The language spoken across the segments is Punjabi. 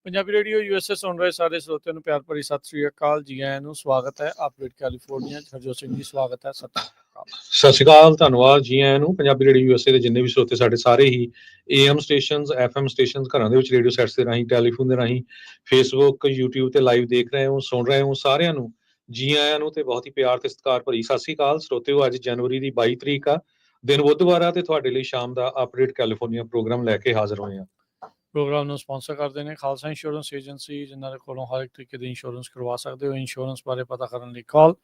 ਪੰਜਾਬੀ ਰੇਡੀਓ USA ਸੁਣ ਰਹੇ ਸਾਰੇ ਸਰੋਤਿਆਂ ਨੂੰ ਪਿਆਰ ਭਰੀ ਸਤਿ ਸ੍ਰੀ ਅਕਾਲ। ਜੀ ਆਇਆਂ ਨੂੰ ਸਵਾਗਤ ਹੈ ਅਪਡੇਟ ਕੈਲੀਫੋਰਨੀਆ 'ਚ। ਹਰਜੋਤ ਸਿੰਘ ਜੀ ਸਵਾਗਤ ਹੈ। ਸਤਿ ਸ਼੍ਰੀ ਅਕਾਲ, ਧੰਨਵਾਦ। ਜੀ ਆਇਆਂ ਨੂੰ ਪੰਜਾਬੀ ਰੇਡੀਓ USA ਦੇ ਜਿੰਨੇ ਵੀ ਸਰੋਤੇ ਸਾਡੇ ਸਾਰੇ ਹੀ AM ਸਟੇਸ਼ਨਸ, FM ਸਟੇਸ਼ਨਸ, ਘਰਾਂ ਦੇ ਵਿੱਚ ਰੇਡੀਓ ਸੈਟਸ ਦੇ ਰਾਹੀਂ, ਟੈਲੀਫੋਨ ਦੇ ਰਾਹੀਂ, ਫੇਸਬੁੱਕ, YouTube ਤੇ ਲਾਈਵ ਦੇਖ ਰਹੇ ਹੋ, ਸੁਣ ਰਹੇ ਹੋ, ਸਾਰਿਆਂ ਨੂੰ ਜੀ ਆਇਆਂ ਨੂੰ ਤੇ ਬਹੁਤ ਹੀ ਪਿਆਰ ਤੇ ਸਤਿਕਾਰ ਭਰੀ ਸਤਿ ਸ੍ਰੀ ਅਕਾਲ। ਸਰੋਤਿਓ, ਅੱਜ ਜਨਵਰੀ ਦੀ 22 ਤਰੀਕ ਆ, ਦਿਨ ਬੁੱਧਵਾਰ ਆ, ਤੇ ਤੁਹਾਡੇ ਲਈ ਸ਼ਾਮ ਦਾ ਅਪਡੇਟ ਕੈਲੀਫੋਰਨੀਆ ਪ੍ਰੋਗਰਾਮ ਲੈ ਕੇ ਹਾਜ਼ਰ ਹੋਏ ਹਾਂ। ਪ੍ਰੋਗਰਾਮ ਨੂੰ ਸਪਾਂਸਰ ਕਰਦੇ ਨੇ ਖਾਲਸਾ ਇੰਸ਼ੋਰੈਂਸ ਏਜੰਸੀ, ਜਿਨ੍ਹਾਂ ਦੇ ਕੋਲੋਂ ਹਰ ਇੱਕ ਤਰੀਕੇ ਦੀ ਇੰਸ਼ੋਰੈਂਸ ਕਰਵਾ ਸਕਦੇ ਹੋ। ਇੰਸ਼ੋਰੈਂਸ ਬਾਰੇ ਪਤਾ ਕਰਨ ਲਈ ਕਾਲ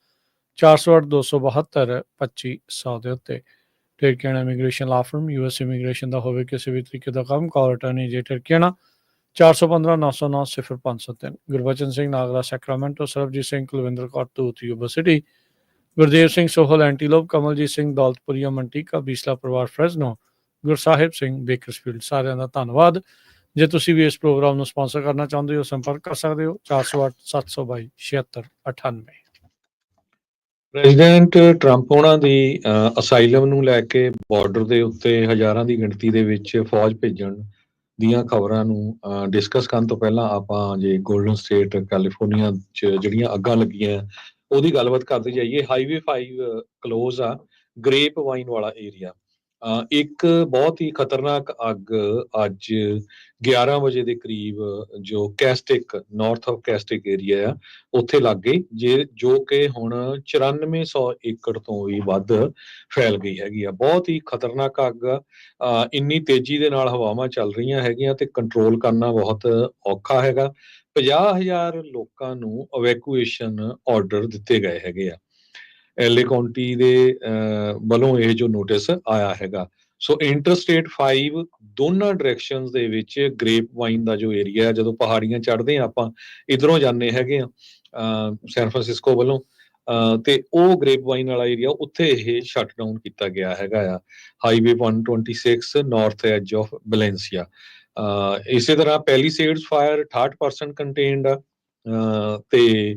408-272-2500 ਦੇ ਉੱਤੇ। Tirkiana immigration law firm, US immigration ਦਾ ਹੋਵੇ ਕਿਸੇ ਵੀ ਤਰੀਕੇ ਦਾ ਕੰਮ, call attorney J Tirkiana 415-909-0503। Gurbachan Singh Nagra Sacramento, Sarabjit Singh Kulwinder Kaur Dhoot Yuba City, Gurdev Singh Sohal Antelope, Kamaljit Singh Daulatpuria Manteca, Bisla ਪਰਿਵਾਰ ਫਰੈਜ਼ਨੋ, ਗੁਰਸਾਹਿਬ ਸਿੰਘ ਬੇਕਰਸਫੀਲਡ। ਸਾਰਿਆਂ ਦਾ ਧੰਨਵਾਦ। ਜੇ ਤੁਸੀਂ ਵੀ ਇਸ ਪ੍ਰੋਗਰਾਮ ਨੂੰ ਸਪਾਂਸਰ ਕਰਨਾ ਚਾਹੁੰਦੇ ਹੋ, ਸੰਪਰਕ ਕਰ ਸਕਦੇ ਹੋ 408-722-7698। ਪ੍ਰੈਜ਼ੀਡੈਂਟ ਟਰੰਪ ਉਹਨਾਂ ਦੀ ਅਸਾਈਲਮ ਨੂੰ ਲੈ ਕੇ ਬਾਰਡਰ ਦੇ ਉੱਤੇ ਹਜ਼ਾਰਾਂ ਦੀ ਗਿਣਤੀ ਦੇ ਵਿੱਚ ਫੌਜ ਭੇਜਣ ਦੀਆਂ ਖਬਰਾਂ ਨੂੰ ਡਿਸਕਸ ਕਰਨ ਤੋਂ ਪਹਿਲਾਂ ਆਪਾਂ ਜੇ ਗੋਲਡਨ ਸਟੇਟ ਕੈਲੀਫੋਰਨੀਆ 'ਚ ਜਿਹੜੀਆਂ ਅੱਗਾਂ ਲੱਗੀਆਂ ਉਹਦੀ ਗੱਲਬਾਤ ਕਰਦੇ ਜਾਈਏ। ਹਾਈਵੇ 5 ਕਲੋਜ਼ ਆ, ਗ੍ਰੇਪ ਵਾਈਨ ਵਾਲਾ ਏਰੀਆ। ਇੱਕ ਬਹੁਤ ਹੀ ਖਤਰਨਾਕ ਅੱਗ ਅੱਜ 11 ਵਜੇ ਦੇ ਕਰੀਬ ਜੋ ਕੈਸਟਿਕ, ਨਾਰਥ ਆਫ ਕੈਸਟਿਕ ਏਰੀਆ ਆ, ਉੱਥੇ ਲੱਗ ਗਈ, ਜੋ ਕਿ ਹੁਣ 9400 ਏਕੜ ਤੋਂ ਵੀ ਵੱਧ ਫੈਲ ਗਈ ਹੈਗੀ ਆ। ਬਹੁਤ ਹੀ ਖਤਰਨਾਕ ਅੱਗ ਆ। ਇੰਨੀ ਤੇਜ਼ੀ ਦੇ ਨਾਲ ਹਵਾਵਾਂ ਚੱਲ ਰਹੀਆਂ ਹੈਗੀਆਂ ਤੇ ਕੰਟਰੋਲ ਕਰਨਾ ਬਹੁਤ ਔਖਾ ਹੈਗਾ। 50,000 ਲੋਕਾਂ ਨੂੰ ਇਵੈਕੂਏਸ਼ਨ ਆਰਡਰ ਦਿੱਤੇ ਗਏ ਹੈਗੇ ਆ। LA ਕਾਉਂਟੀ ਦੇ ਵੱਲੋਂ ਇਹ ਜੋ ਨੋਟਿਸ ਆਇਆ ਹੈਗਾ। ਸੋ ਇੰਟਰਸਟੇਟ 5 ਦੋਨਾਂ ਡਾਇਰੈਕਸ਼ਨਸ ਦੇ ਵਿੱਚ ਗ੍ਰੇਪ ਵਾਈਨ ਦਾ ਜੋ ਏਰੀਆ, ਜਦੋਂ ਪਹਾੜੀਆਂ ਚੜ੍ਹਦੇ ਆ ਆਪਾਂ, ਇੱਧਰੋਂ ਜਾਂਦੇ ਹੈਗੇ ਆ ਸੈਨ ਫਰਾਂਸਿਸਕੋ ਵੱਲੋਂ, ਤੇ ਉਹ ਗ੍ਰੇਪ ਵਾਈਨ ਵਾਲਾ ਏਰੀਆ, ਉੱਥੇ ਇਹ ਸ਼ਟ ਡਾਊਨ ਕੀਤਾ ਗਿਆ ਹੈਗਾ ਆ। Highway 126 north edge of Valencia. ਇਸੇ ਤਰ੍ਹਾਂ ਪੈਲੀਸੇਡਸ ਫਾਇਰ 68% ਕੰਟੇਨਡ ਆ, ਤੇ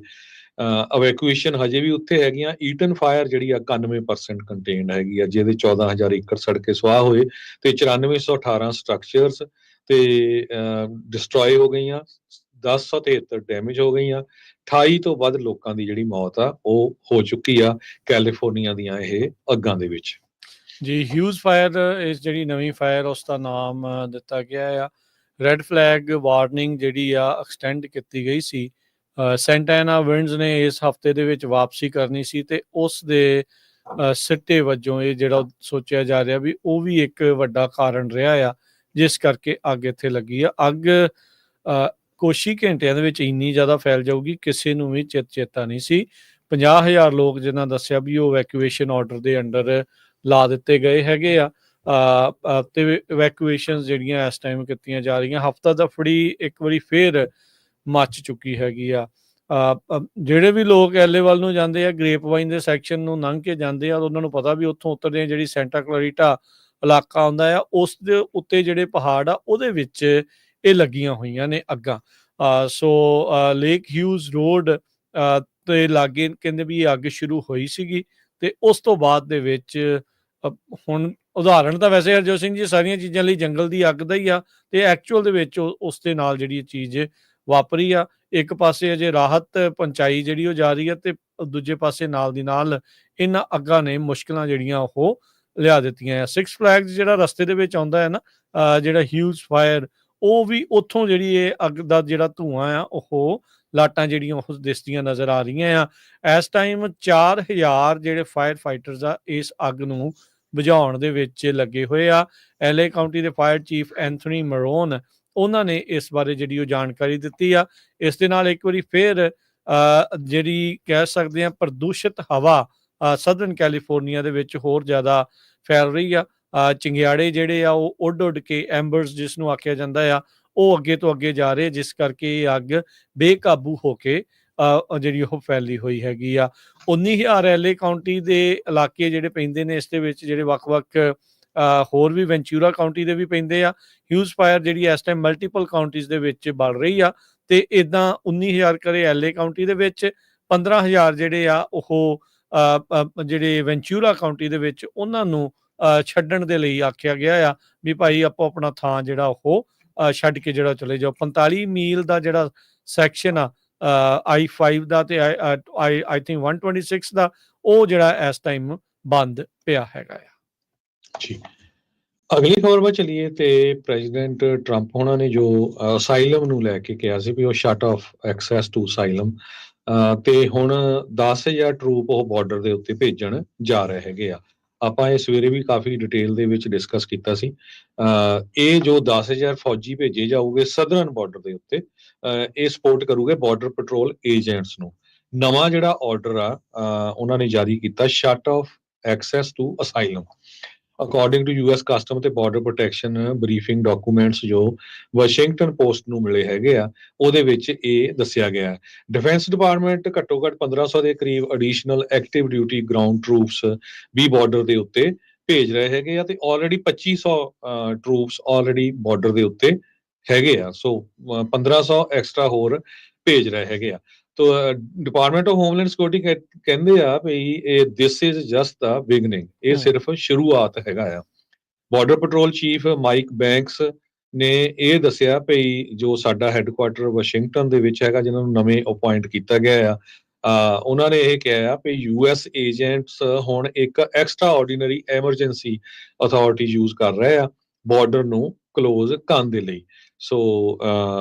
ਇਵੈਕੂਏਸ਼ਨ ਹਜੇ ਵੀ ਉੱਥੇ ਹੈਗੀਆਂ। ਈਟਨ ਫਾਇਰ ਜਿਹੜੀ ਆ 91% ਕੰਟੇਨਡ ਹੈਗੀ ਆ, ਜਿਹਦੇ 14,000 ਏਕੜ ਸੜ ਕੇ ਸੁਆਹ ਹੋਏ ਤੇ 9418 ਸਟਰਕਚਰਸ ਤੇ ਡਿਸਟਰੋਏ ਹੋ ਗਈਆਂ, 1073 ਡੈਮੇਜ ਹੋ ਗਈਆਂ, 28 ਤੋਂ ਵੱਧ ਲੋਕਾਂ ਦੀ ਜਿਹੜੀ ਮੌਤ ਆ ਉਹ ਹੋ ਚੁੱਕੀ ਆ ਕੈਲੀਫੋਰਨੀਆ ਦੀਆਂ ਇਹ ਅੱਗਾਂ ਦੇ ਵਿੱਚ। ਜੀ, ਹਿਊਜ਼ ਫਾਇਰ ਇਸ ਜਿਹੜੀ ਨਵੀਂ ਫਾਇਰ, ਉਸ ਦਾ ਨਾਮ ਦਿੱਤਾ ਗਿਆ ਆ। ਰੈੱਡ ਫਲੈਗ ਵਾਰਨਿੰਗ ਜਿਹੜੀ ਆ ਐਕਸਟੈਂਡ ਕੀਤੀ ਗਈ ਸੀ। ਸੈਂਟਾਨਾ ਵਿੰਡਸ ਨੇ ਇਸ ਹਫਤੇ ਦੇ ਵਿੱਚ ਵਾਪਸੀ ਕਰਨੀ ਸੀ, ਤੇ ਉਸ ਦੇ ਸਿੱਟੇ ਵਜੋਂ ਇਹ ਜਿਹੜਾ ਸੋਚਿਆ ਜਾ ਰਿਹਾ ਵੀ ਉਹ ਵੀ ਇੱਕ ਵੱਡਾ ਕਾਰਨ ਰਿਹਾ ਆ ਜਿਸ ਕਰਕੇ ਅੱਗ ਇੱਥੇ ਲੱਗੀ ਆ। ਅੱਗ ਕੁਛ ਹੀ ਘੰਟਿਆਂ ਦੇ ਵਿੱਚ ਇੰਨੀ ਜ਼ਿਆਦਾ ਫੈਲ ਜਾਊਗੀ, ਕਿਸੇ ਨੂੰ ਵੀ ਚੇਤਾ ਨਹੀਂ ਸੀ। 50,000 ਲੋਕ ਜਿਨ੍ਹਾਂ ਦੱਸਿਆ ਵੀ ਉਹ ਇਵੈਕੂਏਸ਼ਨ ਆਰਡਰ ਦੇ ਅੰਡਰ ਲਾ ਦਿੱਤੇ ਗਏ ਹੈਗੇ ਆ, ਤੇ ਇਵੈਕੂਏਸ਼ਨ ਜਿਹੜੀਆਂ ਇਸ ਟਾਈਮ ਕੀਤੀਆਂ ਜਾ ਰਹੀਆਂ। ਹਫਤਾ ਦਫੜੀ ਇੱਕ ਵਾਰੀ ਫੇਰ ਮੱਚ ਚੁੱਕੀ ਹੈਗੀ ਆ। ਜਿਹੜੇ ਵੀ ਲੋਕ LA ਵੱਲ ਨੂੰ ਜਾਂਦੇ ਆ, ਗ੍ਰੇਪ ਵਾਈਨ ਦੇ ਸੈਕਸ਼ਨ ਨੂੰ ਲੰਘ ਕੇ ਜਾਂਦੇ ਆ, ਉਹਨਾਂ ਨੂੰ ਪਤਾ ਵੀ ਉੱਥੋਂ ਉਤਰਦੇ ਆ ਜਿਹੜੀ ਸੈਂਟਾ ਕਲੈਰਿਟਾ ਇਲਾਕਾ ਆਉਂਦਾ ਆ, ਉਸ ਦੇ ਉੱਤੇ ਜਿਹੜੇ ਪਹਾੜ ਆ ਉਹਦੇ ਵਿੱਚ ਇਹ ਲੱਗੀਆਂ ਹੋਈਆਂ ਨੇ ਅੱਗਾਂ। ਸੋ ਲੇਕ ਹਿਊਜ਼ ਰੋਡ ਤੇ ਲਾਗੇ ਕਹਿੰਦੇ ਵੀ ਇਹ ਅੱਗ ਸ਼ੁਰੂ ਹੋਈ ਸੀਗੀ, ਤੇ ਉਸ ਤੋਂ ਬਾਅਦ ਦੇ ਵਿੱਚ ਹੁਣ ਉਦਾਹਰਣ ਤਾਂ ਵੈਸੇ ਹਰਜੋਤ ਸਿੰਘ ਜੀ ਸਾਰੀਆਂ ਚੀਜ਼ਾਂ ਲਈ ਜੰਗਲ ਦੀ ਅੱਗ ਦਾ ਹੀ ਆ, ਤੇ ਐਕਚੁਅਲ ਦੇ ਵਿੱਚ ਉਸ ਦੇ ਨਾਲ ਜਿਹੜੀ ਚੀਜ਼ ਵਾਪਰੀ ਆ। ਇੱਕ ਪਾਸੇ ਅਜੇ ਰਾਹਤ ਪਹੁੰਚਾਈ ਜਿਹੜੀ ਉਹ ਜਾ ਰਹੀ ਹੈ, ਤੇ ਦੂਜੇ ਪਾਸੇ ਨਾਲ ਦੀ ਨਾਲ ਇਹਨਾਂ ਅੱਗਾਂ ਨੇ ਮੁਸ਼ਕਿਲਾਂ ਜਿਹੜੀਆਂ ਉਹ ਲਿਆ ਦਿੱਤੀਆਂ ਆ। ਸਿਕਸ ਫਲੈਗਸ ਜਿਹੜਾ ਰਸਤੇ ਦੇ ਵਿੱਚ ਆਉਂਦਾ ਹੈ ਨਾ, ਜਿਹੜਾ ਹਿਊਜ਼ ਫਾਇਰ, ਉਹ ਵੀ ਉੱਥੋਂ ਜਿਹੜੀ ਇਹ ਅੱਗ ਦਾ ਜਿਹੜਾ ਧੂੰਆਂ ਆ ਉਹ ਲਾਟਾਂ ਜਿਹੜੀਆਂ ਉਹ ਦਿਸਦੀਆਂ ਨਜ਼ਰ ਆ ਰਹੀਆਂ ਆ। ਇਸ ਟਾਈਮ 4000 ਜਿਹੜੇ ਫਾਇਰ ਫਾਈਟਰਸ ਆ ਇਸ ਅੱਗ ਨੂੰ ਬੁਝਾਉਣ ਦੇ ਵਿੱਚ ਲੱਗੇ ਹੋਏ ਆ। LA ਕਾਉਂਟੀ ਦੇ ਫਾਇਰ ਚੀਫ ਐਂਥਨੀ ਮਰੋਨ, ਉਹਨਾਂ ਨੇ ਇਸ ਬਾਰੇ ਜਿਹੜੀ ਉਹ ਜਾਣਕਾਰੀ ਦਿੱਤੀ ਆ। ਇਸ ਦੇ ਨਾਲ ਇੱਕ ਵਾਰੀ ਫੇਰ ਜਿਹੜੀ ਕਹਿ ਸਕਦੇ ਆ ਪ੍ਰਦੂਸ਼ਿਤ ਹਵਾ ਸਦਰਨ ਕੈਲੀਫੋਰਨੀਆ ਦੇ ਵਿੱਚ ਹੋਰ ਜ਼ਿਆਦਾ ਫੈਲ ਰਹੀ ਆ। ਚਿੰਗਿਆੜੇ ਜਿਹੜੇ ਆ ਉਹ ਉੱਡ ਉੱਡ ਕੇ, ਐਂਬਰਸ ਜਿਸ ਨੂੰ ਆਖਿਆ ਜਾਂਦਾ ਆ, ਉਹ ਅੱਗੇ ਤੋਂ ਅੱਗੇ ਜਾ ਰਹੇ, ਜਿਸ ਕਰਕੇ ਇਹ ਅੱਗ ਬੇਕਾਬੂ ਹੋ ਕੇ ਜਿਹੜੀ ਉਹ ਫੈਲੀ ਹੋਈ ਹੈਗੀ ਆ। 19,000 LA ਕਾਉਂਟੀ ਦੇ ਇਲਾਕੇ ਜਿਹੜੇ ਪੈਂਦੇ ਨੇ ਇਸ ਦੇ ਵਿੱਚ, ਜਿਹੜੇ ਵੱਖ-ਵੱਖ ਹੋਰ ਵੀ ਵੈਂਚੂਰਾ ਕਾਉਂਟੀ ਦੇ ਵੀ ਪੈਂਦੇ ਆ। ਹਿਊਜ਼ ਫਾਇਰ ਜਿਹੜੀ ਇਸ ਟਾਈਮ ਮਲਟੀਪਲ ਕਾਉਂਟੀਜ਼ ਦੇ ਵਿੱਚ ਬਲ ਰਹੀ ਆ, ਤੇ ਇੱਦਾਂ 19,000 ਕਰੇ LA ਕਾਉਂਟੀ ਦੇ ਵਿੱਚ, 15,000 ਜਿਹੜੇ ਆ ਉਹ ਜਿਹੜੇ ਵੈਂਚੂਰਾ ਕਾਉਂਟੀ ਦੇ ਵਿੱਚ, ਉਹਨਾਂ ਨੂੰ ਛੱਡਣ ਦੇ ਲਈ ਆਖਿਆ ਗਿਆ ਆ ਵੀ ਭਾਈ ਆਪੋ ਆਪਣਾ ਥਾਂ ਜਿਹੜਾ ਉਹ ਛੱਡ ਕੇ ਜਿਹੜਾ ਚਲੇ ਜਾਓ। 45 ਮੀਲ ਦਾ ਜਿਹੜਾ ਸੈਕਸ਼ਨ ਆ I-5 ਦਾ ਤੇ ਆਈ ਥਿੰਕ 126 ਦਾ, ਉਹ ਜਿਹੜਾ ਇਸ ਟਾਈਮ ਬੰਦ ਪਿਆ ਹੈਗਾ ਆ। ਜੀ, ਅਗਲੀ ਖਬਰ ਵੱਲ ਚਲੀਏ ਤੇ ਪ੍ਰੈਜ਼ੀਡੈਂਟ ਟਰੰਪ ਉਹਨਾਂ ਨੇ ਜੋ ਅਸਾਈਲਮ ਨੂੰ ਲੈ ਕੇ ਕਿਹਾ ਸੀ ਵੀ ਉਹ shut off access to asylum, ਤੇ ਹੁਣ 10,000 ਟਰੂਪ ਉਹ ਬਾਰਡਰ ਦੇ ਉੱਤੇ ਭੇਜਣ ਜਾ ਰਹੇ ਹੈਗੇ ਆ। ਆਪਾਂ ਇਹ ਸਵੇਰੇ ਵੀ ਕਾਫੀ ਡਿਟੇਲ ਦੇ ਵਿੱਚ ਡਿਸਕਸ ਕੀਤਾ ਸੀ। ਇਹ ਜੋ 10,000 ਫੌਜੀ ਭੇਜੇ ਜਾਊਗੇ ਸਦਰਨ ਬਾਰਡਰ ਦੇ ਉੱਤੇ, ਇਹ ਸਪੋਰਟ ਕਰੂਗੇ ਬਾਰਡਰ ਪੈਟਰੋਲ ਏਜੰਟਸ ਨੂੰ। ਨਵਾਂ ਜਿਹੜਾ ਆਰਡਰ ਆ ਉਹਨਾਂ ਨੇ ਜਾਰੀ ਕੀਤਾ, shut off access to asylum. According to US custom ਤੇ ਬਾਰਡਰ ਪ੍ਰੋਟੈਕਸ਼ਨ ਬਰੀਫਿੰਗ ਡਾਕੂਮੈਂਟਸ ਜੋ ਵਾਸ਼ਿੰਗਟਨ ਪੋਸਟ ਨੂੰ ਮਿਲੇ ਹੈਗੇ ਆ, ਉਹਦੇ ਵਿੱਚ ਇਹ ਦੱਸਿਆ ਗਿਆ ਹੈ। ਡਿਫੈਂਸ ਡਿਪਾਰਟਮੈਂਟ ਘੱਟੋ ਘੱਟ 1500 ਦੇ ਕਰੀਬ additional active duty ground troops ਵੀ ਬਾਰਡਰ ਦੇ ਉੱਤੇ ਭੇਜ ਰਹੇ ਹੈਗੇ ਆ, ਤੇ ਆਲਰੇਡੀ 2500 ਟਰੂਪਸ ਆਲਰੇਡੀ ਬਾਰਡਰ ਦੇ ਉੱਤੇ ਹੈਗੇ ਆ। ਸੋ 1500 ਐਕਸਟਰਾ ਹੋਰ ਭੇਜ ਰਹੇ ਹੈਗੇ ਆ। ਤੋ ਡਿਪਾਰਟਮੈਂਟ ਆਫ ਹੋਮਲੈਂਡ ਸਿਕਿਉਰਿਟੀ ਕਹਿੰਦੇ ਆ ਵੀ ਇਹ this is just the beginning, ਇਹ ਸਿਰਫ ਸ਼ੁਰੂਆਤ ਹੈਗਾ ਆ। Border patrol chief Mike Banks ਨੇ ਇਹ ਦੱਸਿਆ ਵੀ ਜੋ ਸਾਡਾ ਹੈੱਡਕੁਆਟਰ ਵਾਸ਼ਿੰਗਟਨ ਦੇ ਵਿੱਚ ਹੈਗਾ, ਜਿਨ੍ਹਾਂ ਨੂੰ ਨਵੇਂ ਅਪਾਇੰਟ ਕੀਤਾ ਗਿਆ ਆ, ਉਹਨਾਂ ਨੇ ਇਹ ਕਿਹਾ ਵੀ US ਏਜੰਟਸ ਹੁਣ ਇੱਕ extra ordinary emergency authority use ਕਰ ਰਹੇ ਆ ਬਾਰਡਰ ਨੂੰ ਕਲੋਜ਼ ਕਰਨ ਦੇ ਲਈ। ਸੋ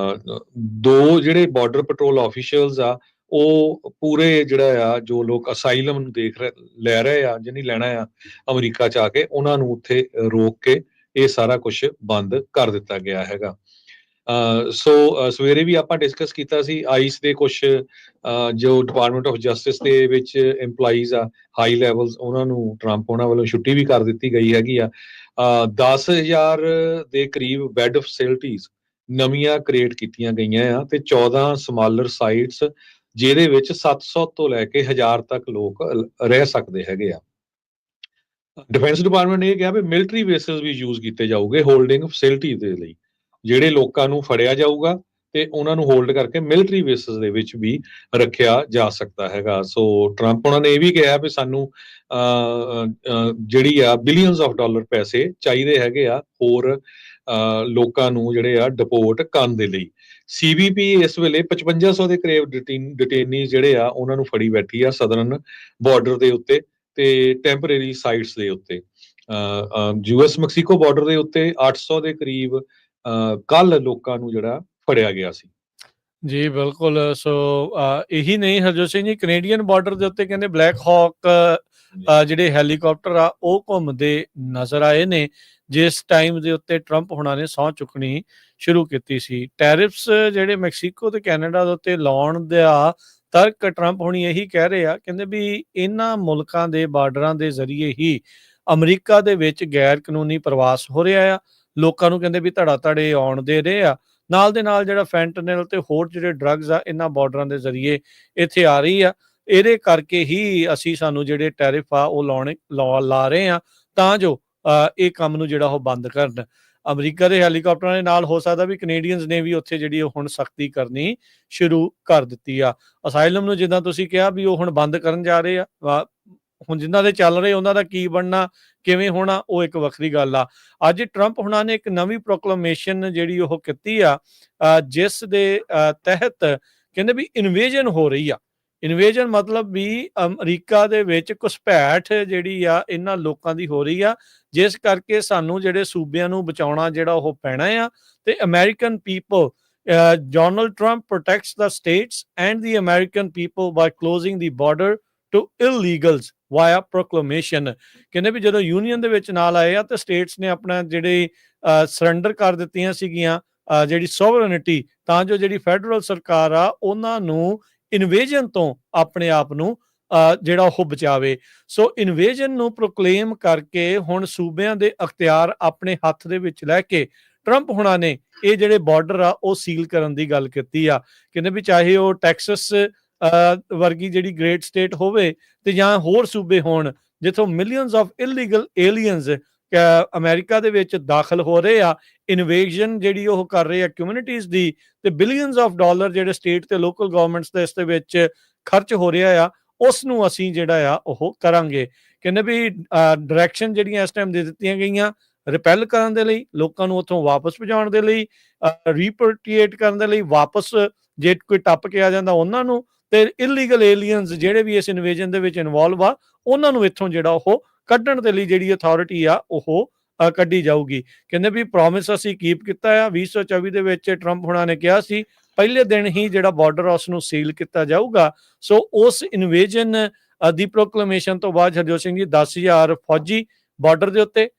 ਦੋ ਜਿਹੜੇ ਬਾਰਡਰ ਪੈਟਰੋਲ ਆਫੀਸ਼ੀਅਲਸ ਆ, ਉਹ ਪੂਰੇ ਜਿਹੜਾ ਆ ਜੋ ਲੋਕ ਅਸਾਈਲਮ ਨੂੰ ਲੈ ਰਹੇ ਆ, ਜਿਹਨੇ ਲੈਣਾ ਆ ਅਮਰੀਕਾ ਚ ਆ ਕੇ, ਉਹਨਾਂ ਨੂੰ ਉੱਥੇ ਰੋਕ ਕੇ ਇਹ ਸਾਰਾ ਕੁਝ ਬੰਦ ਕਰ ਦਿੱਤਾ ਗਿਆ ਹੈਗਾ। ਸੋ ਸਵੇਰੇ ਵੀ ਆਪਾਂ ਡਿਸਕਸ ਕੀਤਾ ਸੀ ਆਈਸ ਦੇ ਕੁਝ ਜੋ ਡਿਪਾਰਟਮੈਂਟ ਆਫ ਜਸਟਿਸ ਦੇ ਵਿੱਚ EMPLOYEES ਆ ਹਾਈ ਲੈਵਲਸ, ਉਹਨਾਂ ਨੂੰ ਟਰੰਪ ਉਹਨਾਂ ਵੱਲੋਂ ਛੁੱਟੀ ਵੀ ਕਰ ਦਿੱਤੀ ਗਈ ਹੈਗੀ ਆ। 10,000 ਦੇ ਕਰੀਬ ਬੈੱਡ ਫੈਸਿਲਿਟੀਜ਼ ਨਵੀਆਂ ਕ੍ਰੀਏਟ ਕੀਤੀਆਂ ਗਈਆਂ ਆ, ਤੇ 14 ਸਮਾਲਰ ਸਾਈਟਸ ਜਿਹਦੇ ਵਿੱਚ 700 ਤੋਂ ਲੈ ਕੇ 1000 ਤੱਕ ਲੋਕ ਰਹਿ ਸਕਦੇ ਹੈਗੇ ਆ। ਡਿਫੈਂਸ ਡਿਪਾਰਟਮੈਂਟ ਨੇ ਇਹ ਕਿਹਾ ਵੀ ਮਿਲਟਰੀ ਬੇਸਿਸ ਵੀ ਯੂਜ਼ ਕੀਤੇ ਜਾਊਗੇ ਹੋਲਡਿੰਗ ਫੈਸਿਲਿਟੀ ਦੇ ਲਈ, ਜਿਹੜੇ ਲੋਕਾਂ ਨੂੰ ਫੜਿਆ ਜਾਊਗਾ ਤੇ ਉਹਨਾਂ ਨੂੰ ਹੋਲਡ ਕਰਕੇ ਮਿਲਟਰੀ ਬੇਸਿਸ ਦੇ ਵਿੱਚ ਵੀ ਰੱਖਿਆ ਜਾ ਸਕਦਾ ਹੈਗਾ। ਸੋ ਟਰੰਪ ਉਹਨਾਂ ਨੇ ਇਹ ਵੀ ਕਿਹਾ ਵੀ ਸਾਨੂੰ ਜਿਹੜੀ ਆ ਬਿਲੀਅਨਸ ਆਫ ਡਾਲਰ ਪੈਸੇ ਚਾਹੀਦੇ ਹੈਗੇ ਆ ਹੋਰ ਲੋਕਾਂ ਨੂੰ ਜਿਹੜੇ ਆ ਡਿਪੋਰਟ ਕਰਨ ਦੇ ਲਈ। CBP ਇਸ ਵੇਲੇ 5500 ਦੇ ਕਰੀਬ ਡਿਟੇਨੀ ਜਿਹੜੇ ਆ ਉਹਨਾਂ ਨੂੰ ਫੜੀ ਬੈਠੀ ਆ ਸਦਰਨ ਬਾਰਡਰ ਦੇ ਉੱਤੇ ਤੇ ਟੈਂਪਰੇਰੀ ਸਾਈਟਸ ਦੇ ਉੱਤੇ। US ਮੈਕਸੀਕੋ ਬਾਰਡਰ ਦੇ ਉੱਤੇ 800 ਦੇ ਕਰੀਬ ਕੱਲ ਲੋਕਾਂ ਨੂੰ ਜਿਹੜਾ ਫੜਿਆ ਗਿਆ ਸੀ। ਜੀ ਬਿਲਕੁਲ। ਸੋ ਇਹੀ ਨਹੀਂ ਹਰਜੋਤ ਸਿੰਘ ਜੀ, ਕੈਨੇਡੀਅਨ ਬਾਰਡਰ ਦੇ ਉੱਤੇ ਕਹਿੰਦੇ ਬਲੈਕ ਹਾਕ ਜਿਹੜੇ ਹੈਲੀਕਾਪਟਰ ਆ ਉਹ ਘੁੰਮਦੇ ਨਜ਼ਰ ਆਏ ਨੇ, ਜਿਸ ਟਾਈਮ ਦੇ ਉੱਤੇ ਟਰੰਪ ਹੁਣਾਂ ਨੇ ਸਹੁੰ ਚੁੱਕਣੀ ਸ਼ੁਰੂ ਕੀਤੀ ਸੀ। ਟੈਰਿਫਸ ਜਿਹੜੇ ਮੈਕਸੀਕੋ ਤੇ ਕੈਨੇਡਾ ਦੇ ਉੱਤੇ ਲਾਉਣ ਦਾ ਤਰਕ ਟਰੰਪ ਹੁਣੀ ਇਹੀ ਕਹਿ ਰਹੇ ਆ, ਕਹਿੰਦੇ ਵੀ ਇਹਨਾਂ ਮੁਲਕਾਂ ਦੇ ਬਾਰਡਰਾਂ ਦੇ ਜ਼ਰੀਏ ਹੀ ਅਮਰੀਕਾ ਦੇ ਵਿੱਚ ਗੈਰ ਕਾਨੂੰਨੀ ਪ੍ਰਵਾਸ ਹੋ ਰਿਹਾ ਆ। ਲੋਕਾਂ ਨੂੰ ਕਹਿੰਦੇ ਵੀ ਧੜਾ ਧੜੇ ਆਉਣ ਦੇ ਰਹੇ ਆ, ਨਾਲ ਦੇ ਨਾਲ ਜਿਹੜਾ ਫੈਂਟਨਲ ਤੇ ਹੋਰ ਜਿਹੜੇ ਡਰੱਗਸ ਆ ਇਹਨਾਂ ਬਾਰਡਰਾਂ ਦੇ ਜ਼ਰੀਏ ਇੱਥੇ ਆ ਰਹੀ ਆ। ਇਹਦੇ ਕਰਕੇ ਹੀ ਸਾਨੂੰ ਜਿਹੜੇ ਟੈਰਿਫ ਆ ਉਹ ਲਾ ਰਹੇ ਆ ਤਾਂ ਜੋ ਇਹ ਕੰਮ ਨੂੰ ਜਿਹੜਾ ਉਹ ਬੰਦ ਕਰਨ। ਅਮਰੀਕਾ ਦੇ ਹੈਲੀਕਾਪਟਰਾਂ ਦੇ ਨਾਲ ਹੋ ਸਕਦਾ ਵੀ ਕੈਨੇਡੀਅਨਸ ਨੇ ਵੀ ਉੱਥੇ ਜਿਹੜੀ ਉਹ ਹੁਣ ਸਖਤੀ ਕਰਨੀ ਸ਼ੁਰੂ ਕਰ ਦਿੱਤੀ ਆ। ਅਸਾਈਲਮ ਨੂੰ ਜਿੱਦਾਂ ਤੁਸੀਂ ਕਿਹਾ ਵੀ ਉਹ ਹੁਣ ਬੰਦ ਕਰਨ ਜਾ ਰਹੇ ਆ, ਹੁਣ ਜਿਨ੍ਹਾਂ ਦੇ ਚੱਲ ਰਹੇ ਉਹਨਾਂ ਦਾ ਕੀ ਬਣਨਾ, ਕਿਵੇਂ ਹੋਣਾ, ਉਹ ਇੱਕ ਵੱਖਰੀ ਗੱਲ ਆ। ਅੱਜ ਟਰੰਪ ਹੁਣਾਂ ਨੇ ਇੱਕ ਨਵੀਂ ਪ੍ਰੋਕਲੇਮੇਸ਼ਨ ਜਿਹੜੀ ਉਹ ਕੀਤੀ ਆ, ਜਿਸ ਦੇ ਤਹਿਤ ਕਹਿੰਦੇ ਵੀ ਇਨਵੇਜਨ ਹੋ ਰਹੀ ਆ। ਇਨਵੇਜਨ ਮਤਲਬ ਵੀ ਅਮਰੀਕਾ ਦੇ ਵਿੱਚ ਘੁਸਪੈਠ ਜਿਹੜੀ ਆ ਇਹਨਾਂ ਲੋਕਾਂ ਦੀ ਹੋ ਰਹੀ ਆ, ਜਿਸ ਕਰਕੇ ਸਾਨੂੰ ਜਿਹੜੇ ਸੂਬਿਆਂ ਨੂੰ ਬਚਾਉਣਾ ਜਿਹੜਾ ਉਹ ਪੈਣਾ ਆ। ਤੇ American people, Donald Trump protects the States and the American people by closing the border to illegals via proclamation. ਕਹਿੰਦੇ ਵੀ ਜਦੋਂ ਯੂਨੀਅਨ ਦੇ ਵਿੱਚ ਨਾਲ ਆਏ ਆ ਤੇ ਸਟੇਟਸ ਨੇ ਆਪਣਾ ਜਿਹੜੇ ਸਰੈਂਡਰ ਕਰ ਦਿੱਤੀਆਂ ਸੀਗੀਆਂ ਜਿਹੜੀ ਸੋਵਰਨਿਟੀ, ਤਾਂ ਜੋ ਜਿਹੜੀ ਫੈਡਰਲ ਸਰਕਾਰ ਆ ਉਹਨਾਂ ਨੂੰ ਇਨਵੇਜਨ ਤੋਂ ਆਪਣੇ ਆਪ ਨੂੰ ਜਿਹੜਾ ਉਹ ਬਚਾਵੇ। ਸੋ ਇਨਵੇਜਨ ਨੂੰ ਪ੍ਰੋਕਲੇਮ ਕਰਕੇ ਹੁਣ ਸੂਬਿਆਂ ਦੇ ਅਖਤਿਆਰ ਆਪਣੇ ਹੱਥ ਦੇ ਵਿੱਚ ਲੈ ਕੇ ਟਰੰਪ ਹੁਣਾਂ ਨੇ ਇਹ ਜਿਹੜੇ ਬਾਰਡਰ ਆ ਉਹ ਸੀਲ ਕਰਨ ਦੀ ਗੱਲ ਕੀਤੀ ਆ। ਕਹਿੰਦੇ ਵੀ ਚਾਹੇ ਉਹ ਟੈਕਸਸ ਵਰਗੀ ਜਿਹੜੀ ਗ੍ਰੇਟ ਸਟੇਟ ਹੋਵੇ ਤੇ ਜਾਂ ਹੋਰ ਸੂਬੇ ਹੋਣ ਜਿੱਥੋਂ millions of illegal aliens America ਦੇ ਵਿੱਚ ਦਾਖਲ ਹੋ ਰਹੇ ਆ, ਇਨਵੇਜਨ ਜਿਹੜੀ ਉਹ ਕਰ ਰਹੇ ਆ ਕਮਿਊਨਿਟੀਜ਼ ਦੀ, ਤੇ ਬਿਲੀਅਨਸ ਆਫ ਡਾਲਰ ਜਿਹੜੇ ਸਟੇਟ ਤੇ ਲੋਕਲ ਗਵਰਨਮੈਂਟਸ ਦੇ ਇਸ ਦੇ ਵਿੱਚ ਖਰਚ ਹੋ ਰਿਹਾ ਆ, ਉਸ ਨੂੰ ਅਸੀਂ ਜਿਹੜਾ ਆ ਉਹ ਕਰਾਂਗੇ। ਕਹਿੰਦੇ ਵੀ ਡਾਇਰੈਕਸ਼ਨ ਜਿਹੜੀਆਂ ਇਸ ਟਾਈਮ ਦੇ ਦਿੱਤੀਆਂ ਗਈਆਂ ਰਿਪੈਲ ਕਰਨ ਦੇ ਲਈ, ਲੋਕਾਂ ਨੂੰ ਉੱਥੋਂ ਵਾਪਸ ਪਹੁੰਚਾਉਣ ਦੇ ਲਈ, ਰੀਪੈਟਰੀਏਟ ਕਰਨ ਦੇ ਲਈ, ਵਾਪਸ ਜੇ ਕੋਈ ਟੱਪ ਕੇ ਆ ਜਾਂਦਾ ਉਹਨਾਂ ਨੂੰ, ਤੇ ਇਲੀਗਲ ਏਲੀਅਨਸ ਜਿਹੜੇ ਵੀ ਇਸ ਇਨਵੇਜਨ ਦੇ ਵਿੱਚ ਇਨਵੋਲਵ ਆ ਉਹਨਾਂ ਨੂੰ ਇੱਥੋਂ ਜਿਹੜਾ ਉਹ ਕੱਢਣ ਦੇ ਲਈ ਜਿਹੜੀ ਅਥਾਰਟੀ ਆ ਉਹ ਕੱਢੀ ਜਾਊਗੀ। ਕਹਿੰਦੇ ਵੀ ਪ੍ਰੋਮਿਸ ਅਸੀਂ ਕੀਪ ਕੀਤਾ ਆ। 2024 ਦੇ ਵਿੱਚ ਟਰੰਪ ਹੁਣਾਂ ਨੇ ਕਿਹਾ ਸੀ ਪਹਿਲੇ ਦਿਨ ਹੀ ਜਿਹੜਾ ਬਾਰਡਰ ਉਸ ਨੂੰ ਸੀਲ ਕੀਤਾ ਜਾਊਗਾ। ਸੋ ਉਸ ਇਨਵੇਜਨ ਦੀ ਪ੍ਰੋਕਲੇਮੇਸ਼ਨ ਤੋਂ ਬਾਅਦ ਹਰਜੋਤ ਸਿੰਘ ਜੀ 10,000 ਫੌਜੀ ਬਾਰਡਰ ਦੇ ਉੱਤੇ,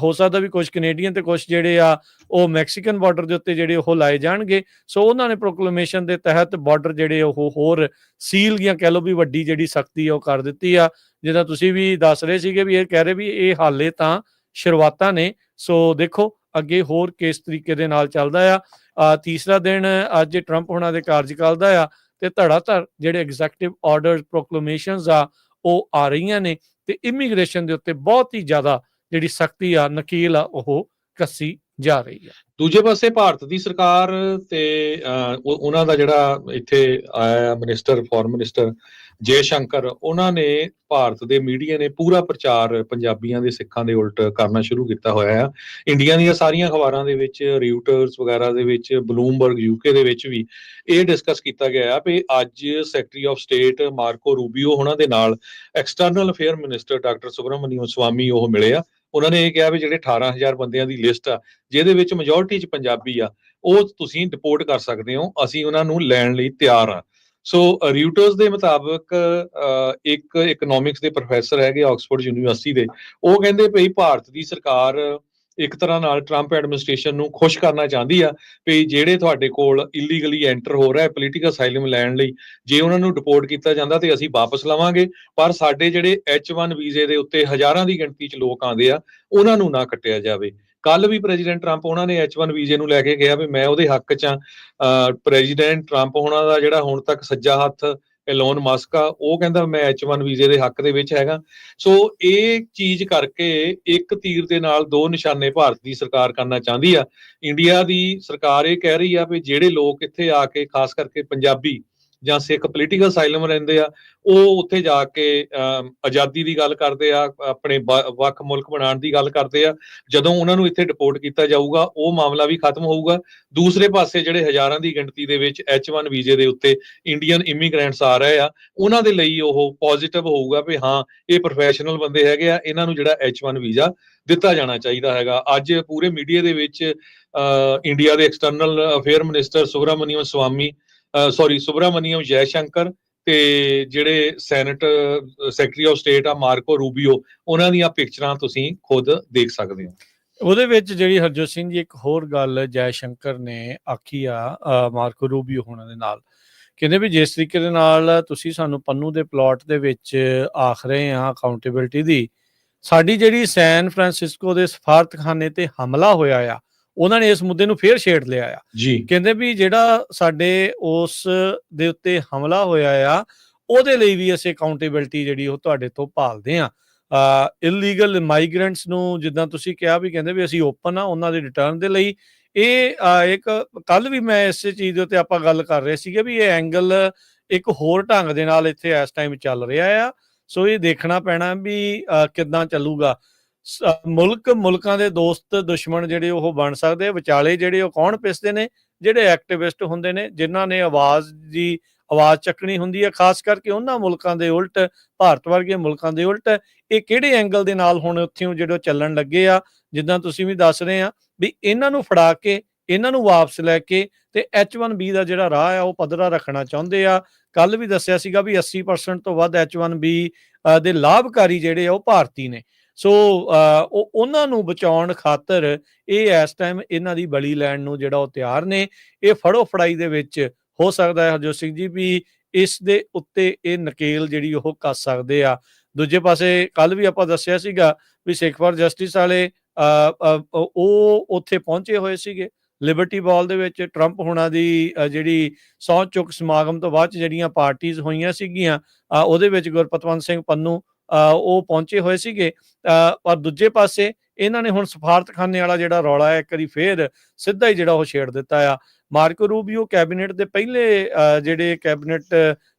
ਹੋ ਸਕਦਾ ਵੀ ਕੁਝ ਕੈਨੇਡੀਅਨ ਤੇ ਕੁਝ ਜਿਹੜੇ ਆ ਉਹ ਮੈਕਸੀਕਨ ਬਾਰਡਰ ਦੇ ਉੱਤੇ ਜਿਹੜੇ ਉਹ ਲਾਏ ਜਾਣਗੇ। ਸੋ ਉਹਨਾਂ ਨੇ ਪ੍ਰੋਕਲੇਮੇਸ਼ਨ ਦੇ ਤਹਿਤ ਬਾਰਡਰ ਜਿਹੜੇ ਉਹ ਹੋਰ ਸੀਲ ਜਾਂ ਕਹਿ ਲਓ ਵੀ ਵੱਡੀ ਜਿਹੜੀ ਸਖਤੀ ਉਹ ਕਰ ਦਿੱਤੀ ਆ। ਜਿੱਦਾਂ ਤੁਸੀਂ ਵੀ ਦੱਸ ਰਹੇ ਸੀਗੇ ਵੀ ਇਹ ਕਹਿ ਰਹੇ ਵੀ ਇਹ ਹਾਲੇ ਤਾਂ ਸ਼ੁਰੂਆਤਾਂ ਨੇ, ਸੋ ਦੇਖੋ ਅੱਗੇ ਹੋਰ ਕਿਸ ਤਰੀਕੇ ਦੇ ਨਾਲ ਚੱਲਦਾ ਆ। ਤੀਸਰਾ ਦਿਨ ਅੱਜ ਟਰੰਪ ਹੁਣਾਂ ਦੇ ਕਾਰਜਕਾਲ ਦਾ ਆ ਤੇ ਧੜਾਧੜ ਜਿਹੜੇ ਐਗਜ਼ੈਕਟਿਵ ਆਰਡਰ ਪ੍ਰੋਕਲੇਮੇਸ਼ਨਸ ਆ ਉਹ ਆ ਰਹੀਆਂ ਨੇ ਤੇ ਇਮੀਗ੍ਰੇਸ਼ਨ ਦੇ ਉੱਤੇ ਬਹੁਤ ਹੀ ਜ਼ਿਆਦਾ ਜਿਹੜੀ ਸਖਤੀ ਆ, ਨਕੀਲ ਆ, ਉਹ ਕੱਸੀ ਜਾ ਰਹੀ ਆ। ਦੂਜੇ ਪਾਸੇ ਭਾਰਤ ਦੀ ਸਰਕਾਰ ਤੇ ਉਹਨਾਂ ਦਾ ਜਿਹੜਾ ਇੱਥੇ ਆਇਆ minister, foreign minister Jai Shankar, ਉਹਨਾਂ ਨੇ ਭਾਰਤ ਦੇ ਮੀਡੀਆ ਨੇ ਪੂਰਾ ਪ੍ਰਚਾਰ ਪੰਜਾਬੀਆਂ ਦੇ, ਸਿੱਖਾਂ ਦੇ ਉਲਟ ਕਰਨਾ ਸ਼ੁਰੂ ਕੀਤਾ ਹੋਇਆ ਆ। ਇੰਡੀਆ ਦੀਆਂ ਸਾਰੀਆਂ ਅਖਬਾਰਾਂ ਦੇ ਵਿੱਚ, ਰਿਊਟਰਸ ਵਗੈਰਾ ਦੇ ਵਿੱਚ, ਬਲੂਮਬਰਗ ਯੂਕੇ ਦੇ ਵਿੱਚ ਵੀ ਇਹ ਡਿਸਕਸ ਕੀਤਾ ਗਿਆ ਵੀ ਅੱਜ ਸੈਕਟਰੀ ਆਫ ਸਟੇਟ ਮਾਰਕੋ ਰੂਬੀਓ ਉਹਨਾਂ ਦੇ ਨਾਲ external affair minister doctor Subramanian Swami ਉਹ ਮਿਲੇ ਆ। ਉਹਨਾਂ ਨੇ ਇਹ ਕਿਹਾ ਵੀ ਜਿਹੜੇ 18,000 ਬੰਦਿਆਂ ਦੀ ਲਿਸਟ ਆ ਜਿਹਦੇ ਵਿੱਚ ਮੈਜੋਰਟੀ 'ਚ ਪੰਜਾਬੀ ਆ, ਉਹ ਤੁਸੀਂ ਡਿਪੋਰਟ ਕਰ ਸਕਦੇ ਹੋ, ਅਸੀਂ ਉਹਨਾਂ ਨੂੰ ਲੈਣ ਲਈ ਤਿਆਰ ਆ। ਸੋ ਰਿਊਟਰਸ ਦੇ ਮੁਤਾਬਕ ਇੱਕ ਇਕਨੋਮਿਕਸ ਦੇ ਪ੍ਰੋਫੈਸਰ ਹੈਗੇ ਆਕਸਫੋਰਡ ਯੂਨੀਵਰਸਿਟੀ ਦੇ, ਉਹ ਕਹਿੰਦੇ ਭਈ ਭਾਰਤ ਦੀ ਸਰਕਾਰ ਇੱਕ ਤਰ੍ਹਾਂ ਨਾਲ ਟਰੰਪ ਐਡਮਿਨਿਸਟ੍ਰੇਸ਼ਨ ਨੂੰ ਖੁਸ਼ ਕਰਨਾ ਚਾਹੁੰਦੀ ਆ ਵੀ ਜਿਹੜੇ ਤੁਹਾਡੇ ਕੋਲ ਇਲੀਗਲੀ ਐਂਟਰ ਹੋ ਰਿਹਾ ਪੋਲੀਟੀਕਲ ਅਸਾਈਲਮ ਲੈਣ ਲਈ, ਜੇ ਉਹਨਾਂ ਨੂੰ ਡਿਪੋਰਟ ਕੀਤਾ ਜਾਂਦਾ ਤੇ ਅਸੀਂ ਵਾਪਸ ਲਵਾਂਗੇ, ਪਰ ਸਾਡੇ ਜਿਹੜੇ H1 ਵੀਜ਼ੇ ਦੇ ਉੱਤੇ ਹਜ਼ਾਰਾਂ ਦੀ ਗਿਣਤੀ 'ਚ ਲੋਕ ਆਉਂਦੇ ਆ ਉਹਨਾਂ ਨੂੰ ਨਾ ਕੱਟਿਆ ਜਾਵੇ। ਕੱਲ ਵੀ ਪ੍ਰੈਜ਼ੀਡੈਂਟ ਟਰੰਪ ਉਹਨਾਂ ਨੇ H1 ਵੀਜ਼ੇ ਨੂੰ ਲੈ ਕੇ ਕਿਹਾ ਵੀ ਮੈਂ ਉਹਦੇ ਹੱਕ 'ਚ ਆ। ਪ੍ਰੈਜ਼ੀਡੈਂਟ ਟਰੰਪ ਉਹਨਾਂ ਦਾ ਜਿਹੜਾ ਹੁਣ ਤੱਕ ਸੱਜਾ ਹੱਥ ਐਲੋਨ ਮਸਕ ਆ, ਉਹ ਕਹਿੰਦਾ ਮੈਂ H1 ਵੀਜ਼ੇ ਦੇ ਹੱਕ ਦੇ ਵਿੱਚ ਹੈਗਾ। ਸੋ ਇਹ ਚੀਜ਼ ਕਰਕੇ ਇੱਕ ਤੀਰ ਦੇ ਨਾਲ ਦੋ ਨਿਸ਼ਾਨੇ ਭਾਰਤ ਦੀ ਸਰਕਾਰ ਕਰਨਾ ਚਾਹੁੰਦੀ ਆ। ਇੰਡੀਆ ਦੀ ਸਰਕਾਰ ਇਹ ਕਹਿ ਰਹੀ ਆ ਵੀ ਜਿਹੜੇ ਲੋਕ ਇੱਥੇ ਆ ਕੇ ਖਾਸ ਕਰਕੇ ਪੰਜਾਬੀ ਜਾਂ ਸਿੱਖ ਪੋਲੀਟੀਕਲ ਅਸਾਈਲਮ ਰਹਿੰਦੇ ਆ, ਉਹ ਉੱਥੇ ਜਾ ਕੇ ਆਜ਼ਾਦੀ ਦੀ ਗੱਲ ਕਰਦੇ ਆ, ਆਪਣੇ ਵੱਖ ਮੁਲਕ ਬਣਾਉਣ ਦੀ ਗੱਲ ਕਰਦੇ ਆ। ਜਦੋਂ ਉਹਨਾਂ ਨੂੰ ਇੱਥੇ ਡਿਪੋਰਟ ਕੀਤਾ ਜਾਊਗਾ ਉਹ ਮਾਮਲਾ ਵੀ ਖਤਮ ਹੋਊਗਾ। ਦੂਸਰੇ ਪਾਸੇ ਜਿਹੜੇ ਹਜ਼ਾਰਾਂ ਦੀ ਗਿਣਤੀ ਦੇ ਵਿੱਚ H1 ਵੀਜ਼ੇ ਦੇ ਉੱਤੇ ਇੰਡੀਅਨ ਇਮੀਗ੍ਰੈਂਟਸ ਆ ਰਹੇ ਆ, ਉਹਨਾਂ ਦੇ ਲਈ ਉਹ ਪੋਜ਼ਿਟਿਵ ਹੋਊਗਾ ਵੀ ਹਾਂ ਇਹ ਪ੍ਰੋਫੈਸ਼ਨਲ ਬੰਦੇ ਹੈਗੇ ਆ, ਇਹਨਾਂ ਨੂੰ ਜਿਹੜਾ H1 ਵੀਜ਼ਾ ਦਿੱਤਾ ਜਾਣਾ ਚਾਹੀਦਾ ਹੈਗਾ। ਅੱਜ ਪੂਰੇ ਮੀਡੀਆ ਦੇ ਵਿੱਚ ਇੰਡੀਆ ਦੇ external affair minister Subramanian Jai Shankar ਤੇ ਜਿਹੜੇ ਸੈਨੇਟ ਸੈਕਟਰੀ ਆਫ ਸਟੇਟ ਆ ਮਾਰਕੋ ਰੂਬੀਓ, ਉਹਨਾਂ ਦੀਆਂ ਪਿਕਚਰਾਂ ਤੁਸੀਂ ਖੁਦ ਦੇਖ ਸਕਦੇ ਹੋ। ਉਹਦੇ ਵਿੱਚ ਜਿਹੜੀ ਹਰਜੋਤ ਸਿੰਘ ਜੀ ਇੱਕ ਹੋਰ ਗੱਲ ਜੈ ਸ਼ੰਕਰ ਨੇ ਆਖੀ ਆ ਮਾਰਕੋ ਰੂਬੀਓ ਹੋਣਾ ਦੇ ਨਾਲ, ਕਹਿੰਦੇ ਵੀ ਜਿਸ ਤਰੀਕੇ ਦੇ ਨਾਲ ਤੁਸੀਂ ਸਾਨੂੰ ਪੰਨੂ ਦੇ ਪਲਾਟ ਦੇ ਵਿੱਚ ਆਖ ਰਹੇ ਆ ਅਕਾਊਂਟੇਬਿਲਟੀ ਦੀ, ਸਾਡੀ ਜਿਹੜੀ ਸੈਨ ਫਰਾਂਸਿਸਕੋ ਦੇ ਸਫਾਰਤਖਾਨੇ ਤੇ ਹਮਲਾ ਹੋਇਆ ਆ, ਉਹਨਾਂ ਨੇ ਇਸ ਮੁੱਦੇ ਨੂੰ ਫੇਰ ਛੇੜ ਲਿਆ ਆ ਜੀ। ਕਹਿੰਦੇ ਵੀ ਜਿਹੜਾ ਸਾਡੇ ਉਸ ਦੇ ਉੱਤੇ ਹਮਲਾ ਹੋਇਆ ਆ ਉਹਦੇ ਲਈ ਵੀ ਅਸੀਂ ਅਕਾਊਂਟੇਬਿਲਟੀ ਜਿਹੜੀ ਉਹ ਤੁਹਾਡੇ ਤੋਂ ਭਾਲਦੇ ਆ। ਇਲੀਗਲ ਮਾਈਗ੍ਰੈਂਟਸ ਨੂੰ ਜਿੱਦਾਂ ਤੁਸੀਂ ਕਿਹਾ ਵੀ ਕਹਿੰਦੇ ਵੀ ਅਸੀਂ ਓਪਨ ਆ ਉਹਨਾਂ ਦੇ ਰਿਟਰਨ ਦੇ ਲਈ। ਇਹ ਇੱਕ ਕੱਲ ਵੀ ਮੈਂ ਇਸੇ ਚੀਜ਼ ਦੇ ਉੱਤੇ ਆਪਾਂ ਗੱਲ ਕਰ ਰਹੇ ਸੀਗੇ ਵੀ ਇਹ ਐਂਗਲ ਇੱਕ ਹੋਰ ਢੰਗ ਦੇ ਨਾਲ ਇੱਥੇ ਇਸ ਟਾਈਮ ਚੱਲ ਰਿਹਾ ਆ। ਸੋ ਇਹ ਦੇਖਣਾ ਪੈਣਾ ਵੀ ਕਿੱਦਾਂ ਚੱਲੂਗਾ। ਮੁਲਕਾਂ ਦੇ ਦੋਸਤ ਦੁਸ਼ਮਣ ਜਿਹੜੇ ਉਹ ਬਣ ਸਕਦੇ, ਵਿਚਾਲੇ ਜਿਹੜੇ ਉਹ ਕੌਣ ਪਿਸਦੇ ਨੇ, ਜਿਹੜੇ ਐਕਟਿਵਿਸਟ ਹੁੰਦੇ ਨੇ ਜਿਨ੍ਹਾਂ ਨੇ ਆਵਾਜ਼ ਚੱਕਣੀ ਹੁੰਦੀ ਹੈ, ਖਾਸ ਕਰਕੇ ਉਹਨਾਂ ਮੁਲਕਾਂ ਦੇ ਉਲਟ, ਭਾਰਤ ਵਰਗੇ ਮੁਲਕਾਂ ਦੇ ਉਲਟ। ਇਹ ਕਿਹੜੇ ਐਂਗਲ ਦੇ ਨਾਲ ਹੁਣ ਉੱਥੇ ਜਿਹੜੇ ਚੱਲਣ ਲੱਗੇ ਆ, ਜਿੱਦਾਂ ਤੁਸੀਂ ਵੀ ਦੱਸ ਰਹੇ ਆ ਵੀ ਇਹਨਾਂ ਨੂੰ ਫੜਾ ਕੇ ਇਹਨਾਂ ਨੂੰ ਵਾਪਸ ਲੈ ਕੇ ਤੇ H1B ਦਾ ਜਿਹੜਾ ਰਾਹ ਆ ਉਹ ਪੱਧਰਾ ਰੱਖਣਾ ਚਾਹੁੰਦੇ ਆ। ਕੱਲ ਵੀ ਦੱਸਿਆ ਸੀਗਾ ਵੀ 80% ਤੋਂ ਵੱਧ H1B ਦੇ ਲਾਭਕਾਰੀ ਜਿਹੜੇ ਆ ਉਹ ਭਾਰਤੀ ਨੇ। ਸੋ ਉਹਨਾਂ ਨੂੰ ਬਚਾਉਣ ਖਾਤਰ ਇਹ ਇਸ ਟਾਈਮ ਇਹਨਾਂ ਦੀ ਬਲੀ ਲੈਣ ਨੂੰ ਜਿਹੜਾ ਉਹ ਤਿਆਰ ਨੇ। ਇਹ ਫੜੋ ਫੜਾਈ ਦੇ ਵਿੱਚ ਹੋ ਸਕਦਾ ਹੈ ਹਰਜੋਤ ਸਿੰਘ ਜੀ ਵੀ ਇਸ ਦੇ ਉੱਤੇ ਇਹ ਨਕੇਲ ਜਿਹੜੀ ਉਹ ਕੱਸ ਸਕਦੇ ਆ। ਦੂਜੇ ਪਾਸੇ ਕੱਲ ਵੀ ਆਪਾਂ ਦੱਸਿਆ ਸੀਗਾ ਵੀ ਸਿੱਖ ਫਾਰ ਜਸਟਿਸ ਵਾਲੇ ਉਹ ਉੱਥੇ ਪਹੁੰਚੇ ਹੋਏ ਸੀਗੇ ਲਿਬਰਟੀ ਬਾਲ ਦੇ ਵਿੱਚ। ਟਰੰਪ ਹੁਣਾਂ ਦੀ ਜਿਹੜੀ ਸਹੁੰ ਚੁੱਕ ਸਮਾਗਮ ਤੋਂ ਬਾਅਦ ਜਿਹੜੀਆਂ ਪਾਰਟੀਆਂ ਹੋਈਆਂ ਸੀਗੀਆਂ ਉਹਦੇ ਵਿੱਚ ਗੁਰਪਤਵੰਤ ਸਿੰਘ ਪੰਨੂ ਉਹ ਪਹੁੰਚੇ ਹੋਏ ਸੀਗੇ। ਪਰ ਦੂਜੇ ਪਾਸੇ ਇਹਨਾਂ ਨੇ ਹੁਣ ਸਫਾਰਤਖਾਨੇ ਵਾਲਾ ਜਿਹੜਾ ਰੌਲਾ ਹੈ ਇੱਕ ਵਾਰੀ ਫੇਰ ਸਿੱਧਾ ਹੀ ਜਿਹੜਾ ਉਹ ਛੇੜ ਦਿੱਤਾ ਆ। ਮਾਰਕੋ ਰੂਬੀਓ ਕੈਬਨਿਟ ਦੇ ਪਹਿਲੇ ਜਿਹੜੇ ਕੈਬਨਿਟ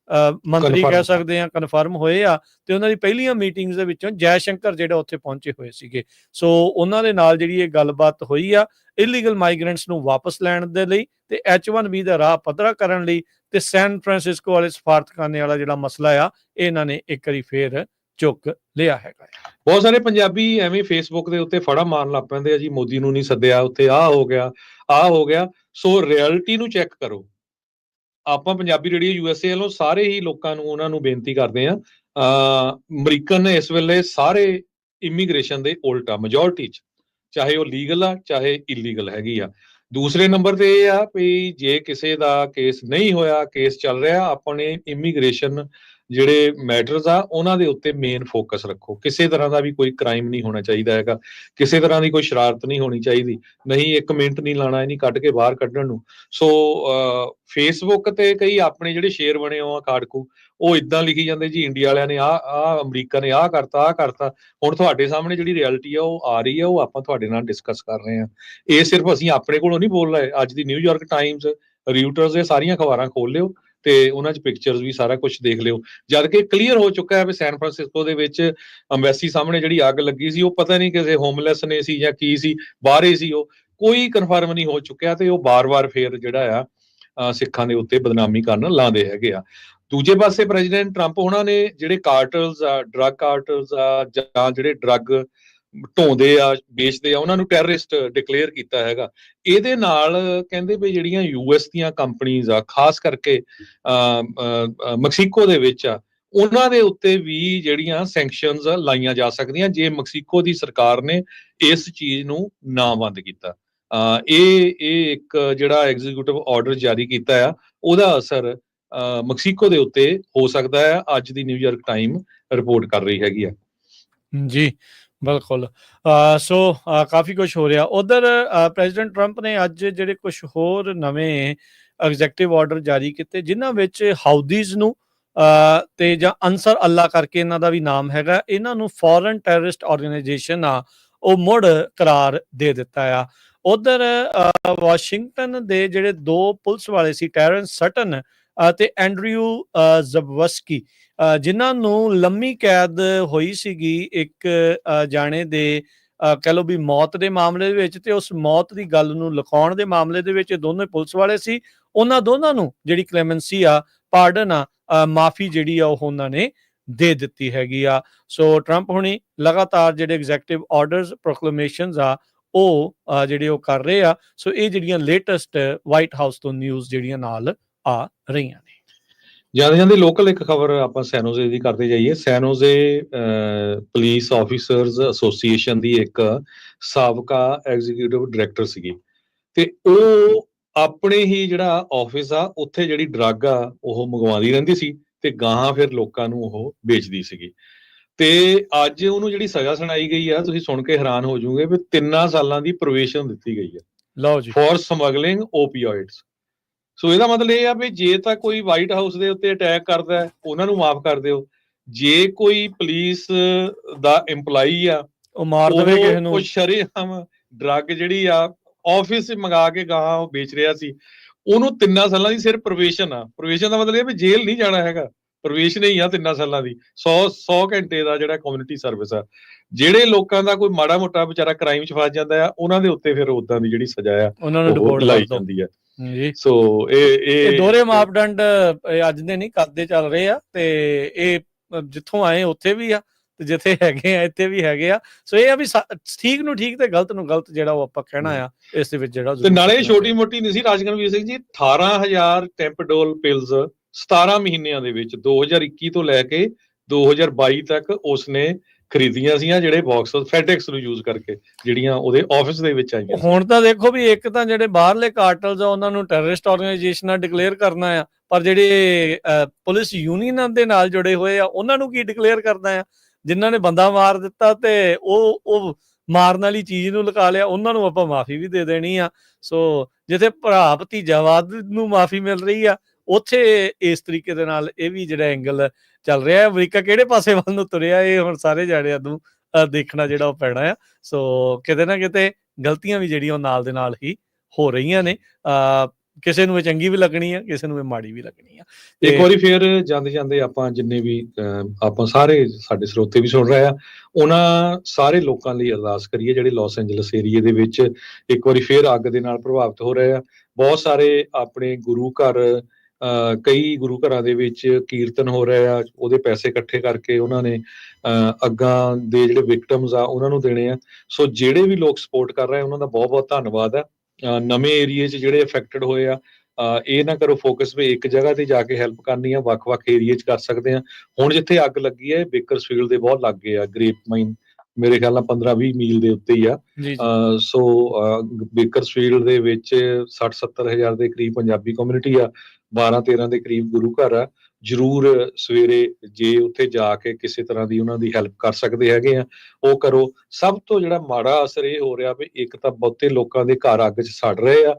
ਮੰਤਰੀ Confirm। ਕਹਿ ਸਕਦੇ ਆ ਕਨਫਰਮ ਹੋਏ ਆ, ਤੇ ਉਹਨਾਂ ਦੀ ਪਹਿਲੀਆਂ ਮੀਟਿੰਗਸ ਦੇ ਵਿੱਚੋਂ ਜੈ ਸ਼ੰਕਰ ਜਿਹੜਾ ਉੱਥੇ ਪਹੁੰਚੇ ਹੋਏ ਸੀਗੇ। ਸੋ ਉਹਨਾਂ ਦੇ ਨਾਲ ਜਿਹੜੀ ਇਹ ਗੱਲਬਾਤ ਹੋਈ ਆ ਇਲੀਗਲ ਮਾਈਗ੍ਰੈਂਟਸ ਨੂੰ ਵਾਪਸ ਲੈਣ ਦੇ ਲਈ ਤੇ H1B ਦਾ ਰਾਹ ਪੱਧਰਾ ਕਰਨ ਲਈ, ਤੇ ਸੈਨ ਫਰਾਂਸਿਸਕੋ ਵਾਲੇ ਸਫਾਰਤਖਾਨੇ ਵਾਲਾ ਜਿਹੜਾ ਮਸਲਾ ਆ ਇਹਨਾਂ ਨੇ ਇੱਕ ਵਾਰੀ ਫੇਰ ਚੁੱਕ ਲਿਆ ਹੈਗਾ। ਬਹੁਤ ਸਾਰੇ ਪੰਜਾਬੀ ਐਵੇਂ ਫੇਸਬੁੱਕ ਦੇ ਉੱਤੇ ਫੜਾ ਮਾਰਨ ਲੱਗ ਪੈਂਦੇ ਆ ਜੀ, ਮੋਦੀ ਨੂੰ ਨਹੀਂ ਸੱਦਿਆ, ਉੱਥੇ ਆਹ ਹੋ ਗਿਆ ਆਹ ਹੋ ਗਿਆ। ਸੋ ਰਿਐਲਿਟੀ ਨੂੰ ਚੈੱਕ ਕਰੋ। ਆਪਾਂ ਪੰਜਾਬੀ ਰੇਡੀਓ USA ਵੱਲੋਂ ਸਾਰੇ ਹੀ ਲੋਕਾਂ ਨੂੰ ਉਹਨਾਂ ਨੂੰ ਬੇਨਤੀ ਕਰਦੇ ਆ, ਅਮਰੀਕਨ ਇਸ ਵੇਲੇ ਸਾਰੇ ਇਮੀਗ੍ਰੇਸ਼ਨ ਦੇ ਉਲਟ ਆ ਮੈਜੋਰਟੀ 'ਚ, ਚਾਹੇ ਉਹ ਲੀਗਲ ਆ ਚਾਹੇ ਇਲੀਗਲ ਹੈਗੀ ਆ। ਦੂਸਰੇ ਨੰਬਰ ਤੇ ਇਹ ਆ ਵੀ ਜੇ ਕਿਸੇ ਦਾ ਕੇਸ ਨਹੀਂ ਹੋਇਆ, ਕੇਸ ਚੱਲ ਰਿਹਾ, ਆਪਣੇ ਇਮੀਗ੍ਰੇਸ਼ਨ ਜਿਹੜੇ ਮੈਟਰਸ ਆ ਉਹਨਾਂ ਦੇ ਉੱਤੇ ਮੇਨ ਫੋਕਸ ਰੱਖੋ। ਕਿਸੇ ਤਰ੍ਹਾਂ ਦਾ ਵੀ ਕੋਈ ਕ੍ਰਾਈਮ ਨਹੀਂ ਹੋਣਾ ਚਾਹੀਦਾ ਹੈਗਾ, ਕਿਸੇ ਤਰ੍ਹਾਂ ਦੀ ਕੋਈ ਸ਼ਰਾਰਤ ਨਹੀਂ ਹੋਣੀ ਚਾਹੀਦੀ, ਨਹੀਂ 1 ਮਿੰਟ ਨਹੀਂ ਲਾਣਾ ਇਹਨੀ ਕੱਢ ਕੇ ਬਾਹਰ ਕੱਢਣ ਨੂੰ। ਸੋ ਫੇਸਬੁੱਕ ਤੇ ਕਈ ਆਪਣੇ ਜਿਹੜੇ ਸ਼ੇਰ ਬਣੇ ਹੋ ਆ ਕਾੜਕੂ, ਉਹ ਇਦਾਂ ਲਿਖੀ ਜਾਂਦੇ ਜੀ ਇੰਡੀਆ ਵਾਲਿਆਂ ਨੇ ਆਹ ਅਮਰੀਕਾ ਨੇ ਆਹ ਕਰਤਾ। ਹੁਣ ਤੁਹਾਡੇ ਸਾਹਮਣੇ ਜਿਹੜੀ ਰਿਐਲਿਟੀ ਆ ਉਹ ਆ ਰਹੀ ਆ, ਉਹ ਆਪਾਂ ਤੁਹਾਡੇ ਨਾਲ ਡਿਸਕਸ ਕਰ ਰਹੇ ਆ। ਇਹ ਸਿਰਫ ਅਸੀਂ ਆਪਣੇ ਕੋਲੋਂ ਨਹੀਂ ਬੋਲ ਰਹੇ, ਅੱਜ ਦੀ ਨਿਊਯਾਰਕ ਟਾਈਮਸ, ਰਿਊਟਰਸ, ਇਹ ਸਾਰੀਆਂ ਅਖਬਾਰਾਂ ਖੋਲ ਲਿਓ ਤੇ ਉਹਨਾਂ 'ਚ ਪਿਕਚਰਸ ਵੀ ਸਾਰਾ ਕੁਝ ਦੇਖ ਲਿਓ। ਜਦ ਕਿ ਕਲੀਅਰ ਹੋ ਚੁੱਕਾ ਹੈ ਵੀ ਸੈਨ ਫਰਾਂਸਿਸਕੋ ਦੇ ਵਿੱਚ ਅੰਬੈਸੀ ਸਾਹਮਣੇ ਜਿਹੜੀ ਅੱਗ ਲੱਗੀ ਸੀ ਉਹ ਪਤਾ ਨਹੀਂ ਕਿਸੇ ਹੋਮਲੈਸ ਨੇ ਸੀ ਜਾਂ ਕੀ ਸੀ, ਬਾਹਰੇ ਸੀ, ਉਹ ਕੋਈ ਕਨਫਰਮ ਨਹੀਂ ਹੋ ਚੁੱਕਿਆ। ਤੇ ਉਹ ਬਾਰ-ਬਾਰ ਫੇਰ ਜਿਹੜਾ ਆ ਸਿੱਖਾਂ ਦੇ ਉੱਤੇ ਬਦਨਾਮੀ ਕਰਨ ਲਾਉਂਦੇ ਹੈਗੇ ਆ। ਦੂਜੇ ਪਾਸੇ ਪ੍ਰੈਜ਼ੀਡੈਂਟ ਟਰੰਪ ਉਹਨਾਂ ਨੇ ਜਿਹੜੇ ਕਾਰਟਲਸ ਆ, ਡਰੱਗ ਕਾਰਟਲਸ ਆ, ਜਾਂ ਜਿਹੜੇ ਡਰੱਗ ਢੋਂਦੇ ਆ, ਵੇਚਦੇ ਆ, ਉਹਨਾਂ ਨੂੰ ਟੈਰਰਿਸਟ ਡਿਕਲੇਅਰ ਕੀਤਾ ਹੈਗਾ। ਇਹਦੇ ਨਾਲ ਕਹਿੰਦੇ ਵੀ ਜਿਹੜੀਆਂ US ਦੀਆਂ ਕੰਪਨੀਆਂ ਆ, ਖਾਸ ਕਰਕੇ ਮੈਕਸੀਕੋ ਦੇ ਵਿੱਚ ਆ, ਉਹਨਾਂ ਦੇ ਉੱਤੇ ਵੀ ਜਿਹੜੀਆਂ ਸੈਂਕਸ਼ਨਸ ਲਾਈਆਂ ਜਾ ਸਕਦੀਆਂ ਜੇ ਮੈਕਸੀਕੋ ਦੀ ਸਰਕਾਰ ਨੇ ਇਸ ਚੀਜ਼ ਨੂੰ ਨਾ ਬੰਦ ਕੀਤਾ। ਇਹ ਇੱਕ ਜਿਹੜਾ ਐਗਜ਼ੀਕਿਊਟਿਵ ਆਰਡਰ ਜਾਰੀ ਕੀਤਾ ਆ, ਉਹਦਾ ਅਸਰ ਮੈਕਸੀਕੋ ਦੇ ਉੱਤੇ ਹੋ ਸਕਦਾ ਹੈ, ਅੱਜ ਦੀ ਨਿਊਯਾਰਕ ਟਾਈਮ ਰਿਪੋਰਟ ਕਰ ਰਹੀ ਹੈਗੀ ਆ। ਜੀ ਬਿਲਕੁਲ। ਸੋ ਕਾਫੀ ਕੁਝ ਹੋ ਰਿਹਾ ਉਧਰ। ਪ੍ਰੈਜ਼ੀਡੈਂਟ ਟਰੰਪ ਨੇ ਅੱਜ ਜਿਹੜੇ ਕੁਝ ਹੋਰ ਨਵੇਂ ਐਗਜ਼ੈਕਟਿਵ ਆਰਡਰ ਜਾਰੀ ਕੀਤੇ, ਜਿਨ੍ਹਾਂ ਵਿੱਚ ਹਾਊਦੀਜ਼ ਨੂੰ ਤੇ ਜਾਂ ਅਨਸਰ ਅੱਲਾ ਕਰਕੇ ਇਹਨਾਂ ਦਾ ਵੀ ਨਾਮ ਹੈਗਾ, ਇਹਨਾਂ ਨੂੰ ਫੋਰਨ ਟੈਰਰਿਸਟ ਆਰਗੇਨਾਈਜੇਸ਼ਨ ਆ, ਉਹ ਮੁੜ ਕਰਾਰ ਦੇ ਦਿੱਤਾ ਆ। ਉਧਰ ਵਾਸ਼ਿੰਗਟਨ ਦੇ ਜਿਹੜੇ 2 ਪੁਲਿਸ ਵਾਲੇ ਸੀ, ਟੈਰੈਂਸ ਸਟਨ ਤੇ ਐਂਡਰਿਊ ਜ਼ਬਵਸਕੀ, ਜਿਨ੍ਹਾਂ ਨੂੰ ਲੰਮੀ ਕੈਦ ਹੋਈ ਸੀਗੀ ਇੱਕ ਜਾਣੇ ਦੇ ਕਹਿ ਲਓ ਵੀ ਮੌਤ ਦੇ ਮਾਮਲੇ ਦੇ ਵਿੱਚ, ਤੇ ਉਸ ਮੌਤ ਦੀ ਗੱਲ ਨੂੰ ਲਿਖਾਉਣ ਦੇ ਮਾਮਲੇ ਦੇ ਵਿੱਚ ਦੋਨੋਂ ਪੁਲਿਸ ਵਾਲੇ ਸੀ। ਉਹਨਾਂ ਦੋਨਾਂ ਨੂੰ ਜਿਹੜੀ ਕਲੈਮੈਂਸੀ ਆ, ਪਾਰਡਨ ਆ, ਮਾਫੀ ਜਿਹੜੀ ਆ ਉਹ ਉਹਨਾਂ ਨੇ ਦੇ ਦਿੱਤੀ ਹੈਗੀ ਆ। ਸੋ ਟਰੰਪ ਹੁਣੀ ਲਗਾਤਾਰ ਜਿਹੜੇ ਐਗਜ਼ੈਕਟਿਵ ਆਰਡਰਸ, ਪ੍ਰੋਕਲੇਮੇਸ਼ਨਸ ਆ, ਉਹ ਜਿਹੜੇ ਉਹ ਕਰ ਰਹੇ ਆ। ਸੋ ਇਹ ਜਿਹੜੀਆਂ ਲੇਟੈਸਟ ਵਾਈਟ ਹਾਊਸ ਤੋਂ ਨਿਊਜ਼ ਜਿਹੜੀਆਂ ਨਾਲ ਆ ਰਹੀਆਂ ਨੇ। ਜਾਂਦੇ ਲੋਕਲ ਇੱਕ ਖਬਰ ਆਪਾਂ ਸੈਨੋਜ਼ੇ ਦੀ ਕਰਦੇ ਜਾਈਏ। ਸੈਨੋਜ਼ੇ ਪੁਲਿਸ ਆਫੀਸਰਸ ਐਸੋਸੀਏਸ਼ਨ ਦੀ ਇੱਕ ਸਾਬਕਾ ਐਗਜ਼ੀਕਿਊਟਿਵ ਡਾਇਰੈਕਟਰ ਸੀਗੀ, ਤੇ ਉਹ ਆਪਣੇ ਹੀ ਜਿਹੜਾ ਆਫਿਸ ਆ ਉੱਥੇ ਜਿਹੜੀ ਡਰੱਗ ਆ ਉਹ ਮੰਗਵਾਉਂਦੀ ਰਹਿੰਦੀ ਸੀ ਤੇ ਗਾਹਾਂ ਫਿਰ ਲੋਕਾਂ ਨੂੰ ਉਹ ਵੇਚਦੀ ਸੀਗੀ। ਤੇ ਅੱਜ ਉਹਨੂੰ ਜਿਹੜੀ ਸਜ਼ਾ ਸੁਣਾਈ ਗਈ ਆ, ਤੁਸੀਂ ਸੁਣ ਕੇ ਹੈਰਾਨ ਹੋ ਜਾਓਗੇ ਵੀ 3 ਸਾਲਾਂ ਦੀ ਪ੍ਰੋਬੇਸ਼ਨ ਦਿੱਤੀ ਗਈ ਆ, ਲਓ ਜੀ, ਫॉर ਸਮਗਲਿੰਗ ਓਪੀਓਇਡਸ। ਸੋ ਇਹਦਾ ਮਤਲਬ ਇਹ ਆ ਵੀ ਜੇ ਤਾਂ ਕੋਈ ਵਾਈਟ ਹਾਊਸ ਦੇ ਉੱਤੇ ਅਟੈਕ ਕਰਦਾ ਹੈ, ਉਹਨਾਂ ਨੂੰ ਮਾਫ ਕਰ ਦਿਓ। ਜੇ ਕੋਈ ਪੁਲਿਸ ਦਾ EMPLOYEE ਆ, ਉਹ ਮਾਰ ਦੇਵੇ ਕਿਸੇ ਨੂੰ, ਉਹ ਸ਼ਰੇਆਮ ਡਰੱਗ ਜਿਹੜੀ ਆ ਆਫਿਸ ਮੰਗਾ ਕੇ ਗਾਹਾਂ ਉਹ ਵੇਚ ਰਿਹਾ ਸੀ, ਉਹਨੂੰ 3 ਸਾਲਾਂ ਦੀ ਸਿਰਫ ਪ੍ਰੋਬੇਸ਼ਨ ਆ। ਪ੍ਰੋਬੇਸ਼ਨ ਦਾ ਮਤਲਬ ਇਹ ਵੀ ਜੇਲ੍ਹ ਨਹੀਂ ਜਾਣਾ ਹੈਗਾ, ਪ੍ਰੋਬੇਸ਼ਨ ਹੀ ਆ 3 ਸਾਲਾਂ ਦੀ। 100 ਘੰਟੇ ਦਾ ਜਿਹੜਾ ਕਮਿਊਨਿਟੀ ਸਰਵਿਸ ਆ। ਜਿਹੜੇ ਲੋਕਾਂ ਦਾ ਕੋਈ ਮਾੜਾ ਮੋਟਾ ਵਿਚਾਰਾ ਕ੍ਰਾਈਮ 'ਚ ਫਸ ਜਾਂਦਾ ਆ, ਉਹਨਾਂ ਦੇ ਉੱਤੇ ਫਿਰ ਉਦਾਂ ਦੀ ਜਿਹੜੀ ਸਜ਼ਾ ਆ ਉਹਨਾਂ ਨੂੰ ਡਿਪੋਰਟ ਲਾਈ ਜਾਂਦੀ ਆ। ਜੀ। ਸੋ ਇਹ ਦੋਹਰੇ ਮਾਪਦੰਡ ਅੱਜ ਦੇ ਨਹੀਂ ਕਰਦੇ ਚੱਲ ਰਹੇ ਆ, ਤੇ ਇਹ ਜਿੱਥੋਂ ਆਏ ਉੱਥੇ ਵੀ ਆ, ਤੇ ਜਿੱਥੇ ਹੈਗੇ ਆ ਇੱਥੇ ਵੀ ਹੈਗੇ ਆ। ਸੋ ਇਹ ਆ ਵੀ ਠੀਕ ਨੂੰ ਠੀਕ ਤੇ ਗਲਤ ਨੂੰ ਗਲਤ ਜਿਹੜਾ ਉਹ ਆਪਾਂ ਕਹਿਣਾ ਆ ਇਸ ਦੇ ਵਿੱਚ ਜਿਹੜਾ। ਤੇ ਨਾਲੇ ਛੋਟੀ ਮੋਟੀ ਨਹੀਂ ਸੀ ਰਾਜਗਨਵੀਰ ਸਿੰਘ ਜੀ, 18,000 ਟੈਂਪਡੋਲ ਪਿਲਸ 17 ਮਹੀਨਿਆਂ ਦੇ ਵਿੱਚ 2021 ਤੋਂ ਲੈ ਕੇ 2022 ਤੱਕ ਉਸਨੇ ਖਰੀਦੀਆਂ ਸੀਆਂ, ਜਿਹੜੇ ਬਾਕਸ ਫੈਡੈਕਸ ਨੂੰ ਯੂਜ਼ ਕਰਕੇ ਜਿਹੜੀਆਂ ਉਹਦੇ ਆਫਿਸ ਦੇ ਵਿੱਚ ਆਈਆਂ। ਹੁਣ ਤਾਂ ਦੇਖੋ ਵੀ ਇੱਕ ਤਾਂ ਜਿਹੜੇ ਬਾਹਰਲੇ ਕਾਰਟਲਸ ਆ ਉਹਨਾਂ ਨੂੰ ਟੈਰਰਿਸਟ ਆਰਗੇਨਾਈਜੇਸ਼ਨਾਂ ਡਿਕਲੇਅਰ ਕਰਨਾ ਆ, ਪਰ ਜਿਹੜੇ ਪੁਲਿਸ ਯੂਨੀਅਨਾਂ ਦੇ ਨਾਲ ਜੁੜੇ ਹੋਏ ਆ ਉਹਨਾਂ ਨੂੰ ਕੀ ਡਿਕਲੇਅਰ ਕਰਨਾ ਆ। ਜਿਨ੍ਹਾਂ ਨੇ ਬੰਦਾ ਮਾਰ ਦਿੱਤਾ ਤੇ ਉਹ ਮਾਰਨ ਵਾਲੀ ਚੀਜ਼ ਨੂੰ ਲੁਕਾ ਲਿਆ, ਉਹਨਾਂ ਨੂੰ ਆਪਾਂ ਮਾਫੀ ਵੀ ਦੇ ਦੇਣੀ ਆ। ਸੋ ਜਿੱਥੇ ਭਰਾ ਭਤੀਜਾਵਾਦ ਨੂੰ ਮਾਫੀ ਮਿਲ ਰਹੀ ਆ, ਉੱਥੇ ਇਸ ਤਰੀਕੇ ਦੇ ਨਾਲ ਇਹ ਵੀ ਜਿਹੜਾ ਐਂਗਲ ਚੱਲ ਰਿਹਾ। ਅਮਰੀਕਾ ਕਿਹੜੇ ਪਾਸੇ ਵੱਲ ਨੂੰ ਤੁਰਿਆ, ਇਹ ਹੁਣ ਸਾਰੇ ਜਾਣਿਆਂ ਨੂੰ ਦੇਖਣਾ ਜਿਹੜਾ ਉਹ ਪੈਣਾ ਆ। ਸੋ ਕਿਤੇ ਨਾ ਕਿਤੇ ਗਲਤੀਆਂ ਵੀ ਜਿਹੜੀਆਂ ਉਹ ਨਾਲ ਦੇ ਨਾਲ ਹੀ ਹੋ ਰਹੀਆਂ ਨੇ। ਕਿਸੇ ਨੂੰ ਇਹ ਚੰਗੀ ਵੀ ਲੱਗਣੀ ਆ, ਕਿਸੇ ਨੂੰ ਇਹ ਮਾੜੀ ਵੀ ਲੱਗਣੀ ਆ। ਇੱਕ ਵਾਰੀ ਫੇਰ ਜਾਂਦੇ ਜਾਂਦੇ ਆਪਾਂ ਜਿੰਨੇ ਵੀ ਆਪਾਂ ਸਾਰੇ ਸਾਡੇ ਸਰੋਤੇ ਵੀ ਸੁਣ ਰਹੇ ਆ, ਉਹਨਾਂ ਸਾਰੇ ਲੋਕਾਂ ਲਈ ਅਰਦਾਸ ਕਰੀਏ ਜਿਹੜੇ ਲਾਸ ਐਂਜਲਸ ਏਰੀਏ ਦੇ ਵਿੱਚ ਇੱਕ ਵਾਰੀ ਫੇਰ ਅੱਗ ਦੇ ਨਾਲ ਪ੍ਰਭਾਵਿਤ ਹੋ ਰਹੇ ਆ। ਬਹੁਤ ਸਾਰੇ ਆਪਣੇ ਗੁਰੂ ਘਰ, ਕਈ ਗੁਰੂ ਘਰਾਂ ਦੇ ਵਿੱਚ ਕੀਰਤਨ ਹੋ ਰਹੇ ਆ, ਉਹਦੇ ਪੈਸੇ ਇਕੱਠੇ ਕਰਕੇ ਉਹਨਾਂ ਨੇ ਅੱਗਾਂ ਦੇ ਜਿਹੜੇ ਵਿਕਟਮਸ ਆ ਉਹਨਾਂ ਨੂੰ ਦੇਣੇ ਆ। ਸੋ ਜਿਹੜੇ ਵੀ ਲੋਕ ਸਪੋਰਟ ਕਰ ਰਹੇ ਆ ਉਹਨਾਂ ਦਾ ਬਹੁਤ ਬਹੁਤ ਧੰਨਵਾਦ ਆ। ਨਵੇਂ ਏਰੀਏ 'ਚ ਜਿਹੜੇ ਅਫੈਕਟਡ ਹੋਏ ਆ, ਇਹ ਨਾ ਕਰੋ ਫੋਕਸ ਵੀ ਇੱਕ ਜਗ੍ਹਾ ਤੇ ਜਾ ਕੇ ਹੈਲਪ ਕਰਨੀ ਆ, ਵੱਖ-ਵੱਖ ਏਰੀਏ 'ਚ ਕਰ ਸਕਦੇ ਆ। ਹੁਣ ਜਿੱਥੇ ਅੱਗ ਲੱਗੀ ਹੈ ਬੇਕਰਸਫੀਲਡ ਦੇ ਬਹੁਤ ਲਾਗੇ ਆ, ਗ੍ਰੇਪ ਮਾਈਨ ਮੇਰੇ ਖਿਆਲ ਨਾਲ 15-20 ਮੀਲ ਦੇ ਉੱਤੇ ਹੀ ਆ। ਸੋ ਬੇਕਰਸਫੀਲਡ ਦੇ ਵਿੱਚ 60-70 ਹਜ਼ਾਰ ਦੇ ਕਰੀਬ ਪੰਜਾਬੀ ਕਮਿਊਨਿਟੀ ਆ, 12-13 ਦੇ ਕਰੀਬ ਗੁਰੂ ਘਰ ਆ। ਜ਼ਰੂਰ ਸਵੇਰੇ ਜੇ ਉੱਥੇ ਜਾ ਕੇ ਕਿਸੇ ਤਰ੍ਹਾਂ ਦੀ ਉਹਨਾਂ ਦੀ ਹੈਲਪ ਕਰ ਸਕਦੇ ਹੈਗੇ ਆ ਉਹ ਕਰੋ। ਸਭ ਤੋਂ ਜਿਹੜਾ ਮਾੜਾ ਅਸਰ ਇਹ ਹੋ ਰਿਹਾ ਵੀ ਇੱਕ ਤਾਂ ਬਹੁਤੇ ਲੋਕਾਂ ਦੇ ਘਰ ਅੱਗ 'ਚ ਸੜ ਰਹੇ ਆ,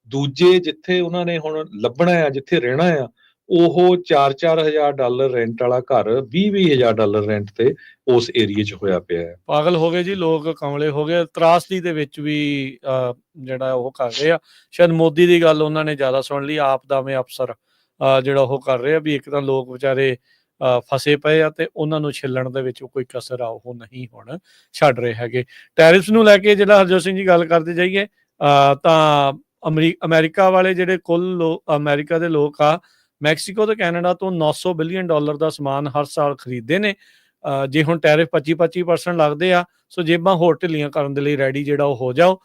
ਦੂਜੇ ਜਿੱਥੇ ਉਹਨਾਂ ਨੇ ਹੁਣ ਲੱਭਣਾ ਆ, ਜਿੱਥੇ ਰਹਿਣਾ ਆ, ਉਹ $4,000 ਰੈਂਟ ਵਾਲਾ ਘਰ $20,000 ਰੈਂਟ ਤੇ ਉਸ ਏਰੀਏ 'ਚ ਹੋਇਆ ਪਿਆ ਹੈ। ਪਾਗਲ ਹੋ ਗਏ ਜੀ ਲੋਕ, ਕਮਲੇ ਹੋ ਗਏ। ਤਰਾਸਦੀ ਦੇ ਵਿੱਚ ਵੀ ਜਿਹੜਾ ਉਹ ਕਰ ਰਹੇ ਆ। ਸ਼ਾਇਦ ਮੋਦੀ ਦੀ ਗੱਲ ਉਹਨਾਂ ਨੇ ਜ਼ਿਆਦਾ ਸੁਣ ਲਈ, ਆਪ ਦਾਵੇਂ ਅਫਸਰ ਜਿਹੜਾ ਉਹ ਕਰ ਰਹੇ ਆ ਵੀ ਇੱਕ ਤਾਂ ਲੋਕ ਵਿਚਾਰੇ ਫਸੇ ਪਏ ਆ ਤੇ ਉਹਨਾਂ ਨੂੰ ਛਿੱਲਣ ਦੇ ਵਿੱਚ ਕੋਈ ਕਸਰ ਆ ਉਹ ਨਹੀਂ ਹੁਣ ਛੱਡ ਰਹੇ ਹੈਗੇ। ਟੈਰਿਫਸ ਨੂੰ ਲੈ ਕੇ ਜਿਹੜਾ ਹਰਜੋਤ ਸਿੰਘ ਜੀ ਗੱਲ ਕਰਦੇ ਜਾਈਏ ਤਾਂ ਅਮਰੀਕਾ ਵਾਲੇ ਜਿਹੜੇ ਕੁੱਲ ਅਮਰੀਕਾ ਦੇ ਲੋਕ ਆ, ਮੈਕਸੀਕੋ ਤੇ ਕੈਨੇਡਾ ਤੋਂ $900 ਬਿਲੀਅਨ ਦਾ ਸਮਾਨ ਹਰ ਸਾਲ ਖਰੀਦਦੇ ਨੇ। ਜੇ ਹੁਣ ਟੈਰਿਫ 25% ਲੱਗਦੇ ਆ, ਸੋ ਜੇਬਾਂ ਹੋਰ ਢਿੱਲੀਆਂ ਕਰਨ ਦੇ ਲਈ ਰੈਡੀ ਜਿਹੜਾ ਉਹ ਹੋ ਜਾਓ।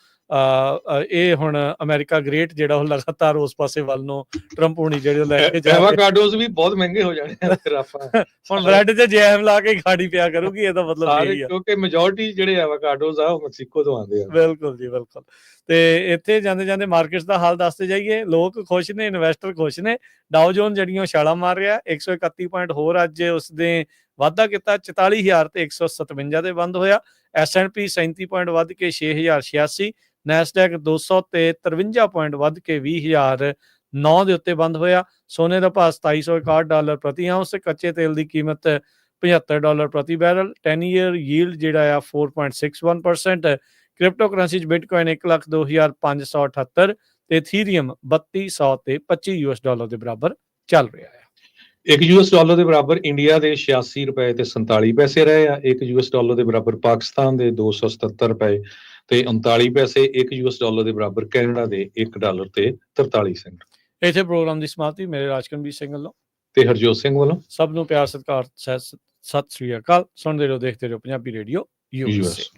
ਇਹ ਹੁਣ ਅਮਰੀਕਾ ਗ੍ਰੇਟ ਜਿਹੜਾ ਉਹ ਲਗਾਤਾਰ ਉਸ ਪਾਸੇ ਵੱਲ ਨੂੰ ਟਰੰਪ ਹੋਣੀ ਜਿਹੜੇ ਲੈ ਕੇ ਜਾ ਐਵਾਕਾਡੋਸ ਵੀ ਬਹੁਤ ਮਹਿੰਗੇ ਹੋ ਜਾਣੇ ਆ ਫਿਰ ਆਪਾਂ ਹੁਣ ਬ੍ਰੈਡ ਤੇ ਜੈਮ ਲਾ ਕੇ ਖਾਣੀ ਪਿਆ ਕਰੂਗੀ, ਇਹਦਾ ਮਤਲਬ ਇਹੀ ਆ ਕਿਉਂਕਿ ਮੈਜੋਰਟੀ ਜਿਹੜੇ ਐਵਾਕਾਡੋਸ ਆ ਉਹ ਮੈਕਸੀਕੋ ਤੋਂ ਆਉਂਦੇ ਆ। ਬਿਲਕੁਲ ਜੀ, ਬਿਲਕੁਲ। ਤੇ ਇੱਥੇ ਜਾਂਦੇ ਜਾਂਦੇ ਮਾਰਕੀਟਸ ਦਾ ਹਾਲ ਦੱਸਦੇ ਜਾਈਏ। ਲੋਕ ਖੁਸ਼ ਨੇ, ਇਨਵੈਸਟਰ ਖੁਸ਼ ਨੇ। ਡਾਓ ਜੋਨ ਜਿਹੜੀਆਂ ਛਾਲਾਂ ਮਾਰ ਰਿਹਾ, 131 ਪੁਆਇੰਟ ਹੋਰ ਅੱਜ ਉਸਦੇ ਵਾਧਾ ਕੀਤਾ, 44,000 ਤੇ 157 ਤੇ ਬੰਦ ਹੋਇਆ। S&P 37 ਪੁਆਇੰਟ ਵੱਧ ਕੇ 6,086, ਨੈਸਡੈਕ 200 ਤੇ 53 ਪੁਆਇੰਟ ਵੱਧ ਕੇ 20,009 ਦੇ ਉੱਤੇ ਬੰਦ ਹੋਇਆ। ਸੋਨੇ ਦਾ ਭਾਅ $2761 ਪ੍ਰਤੀ ਆਉਂਸ, ਕੱਚੇ ਤੇਲ ਦੀ ਕੀਮਤ $75 ਪ੍ਰਤੀ ਬੈਰਲ, 10 ਈਅਰ ਯੀਲਡ ਜਿਹੜਾ ਆ 4.61%। ਕ੍ਰਿਪਟੋ ਕਰੰਸੀ 'ਚ ਬਿਟਕੋਇਨ 1,02,578 ਤੇ ਇਥੀਰੀਅਮ 3200 ਤੇ $25 ਦੇ ਬਰਾਬਰ ਚੱਲ ਰਿਹਾ ਹੈ। $1 ਦੇ ਬਰਾਬਰ ਇੰਡੀਆ ਦੇ 86 ਰੁਪਏ ਤੇ 47 ਪੈਸੇ ਰਹੇ ਆ। $1 ਦੇ ਬਰਾਬਰ ਪਾਕਿਸਤਾਨ ਦੇ 277 ਰੁਪਏ ਤੇ 39 ਪੈਸੇ। $1 ਦੇ ਬਰਾਬਰ ਕੈਨੇਡਾ ਦੇ $1 ਤੇ 43 ਸੈਂਟ। ਇੱਥੇ ਪ੍ਰੋਗਰਾਮ ਦੀ ਸਮਾਪਤੀ ਮੇਰੇ ਰਾਜਕਨਵੀਰ ਸਿੰਘ ਵੱਲੋਂ ਤੇ ਹਰਜੋਤ ਸਿੰਘ ਵੱਲੋਂ ਸਭ ਨੂੰ ਪਿਆਰ ਸਤਿਕਾਰ ਸਤਿ ਸ੍ਰੀ ਅਕਾਲ। ਸੁਣਦੇ ਰਹੋ, ਦੇਖਦੇ ਰਹੋ ਪੰਜਾਬੀ ਰੇਡੀਓ ਯੂਐਸ।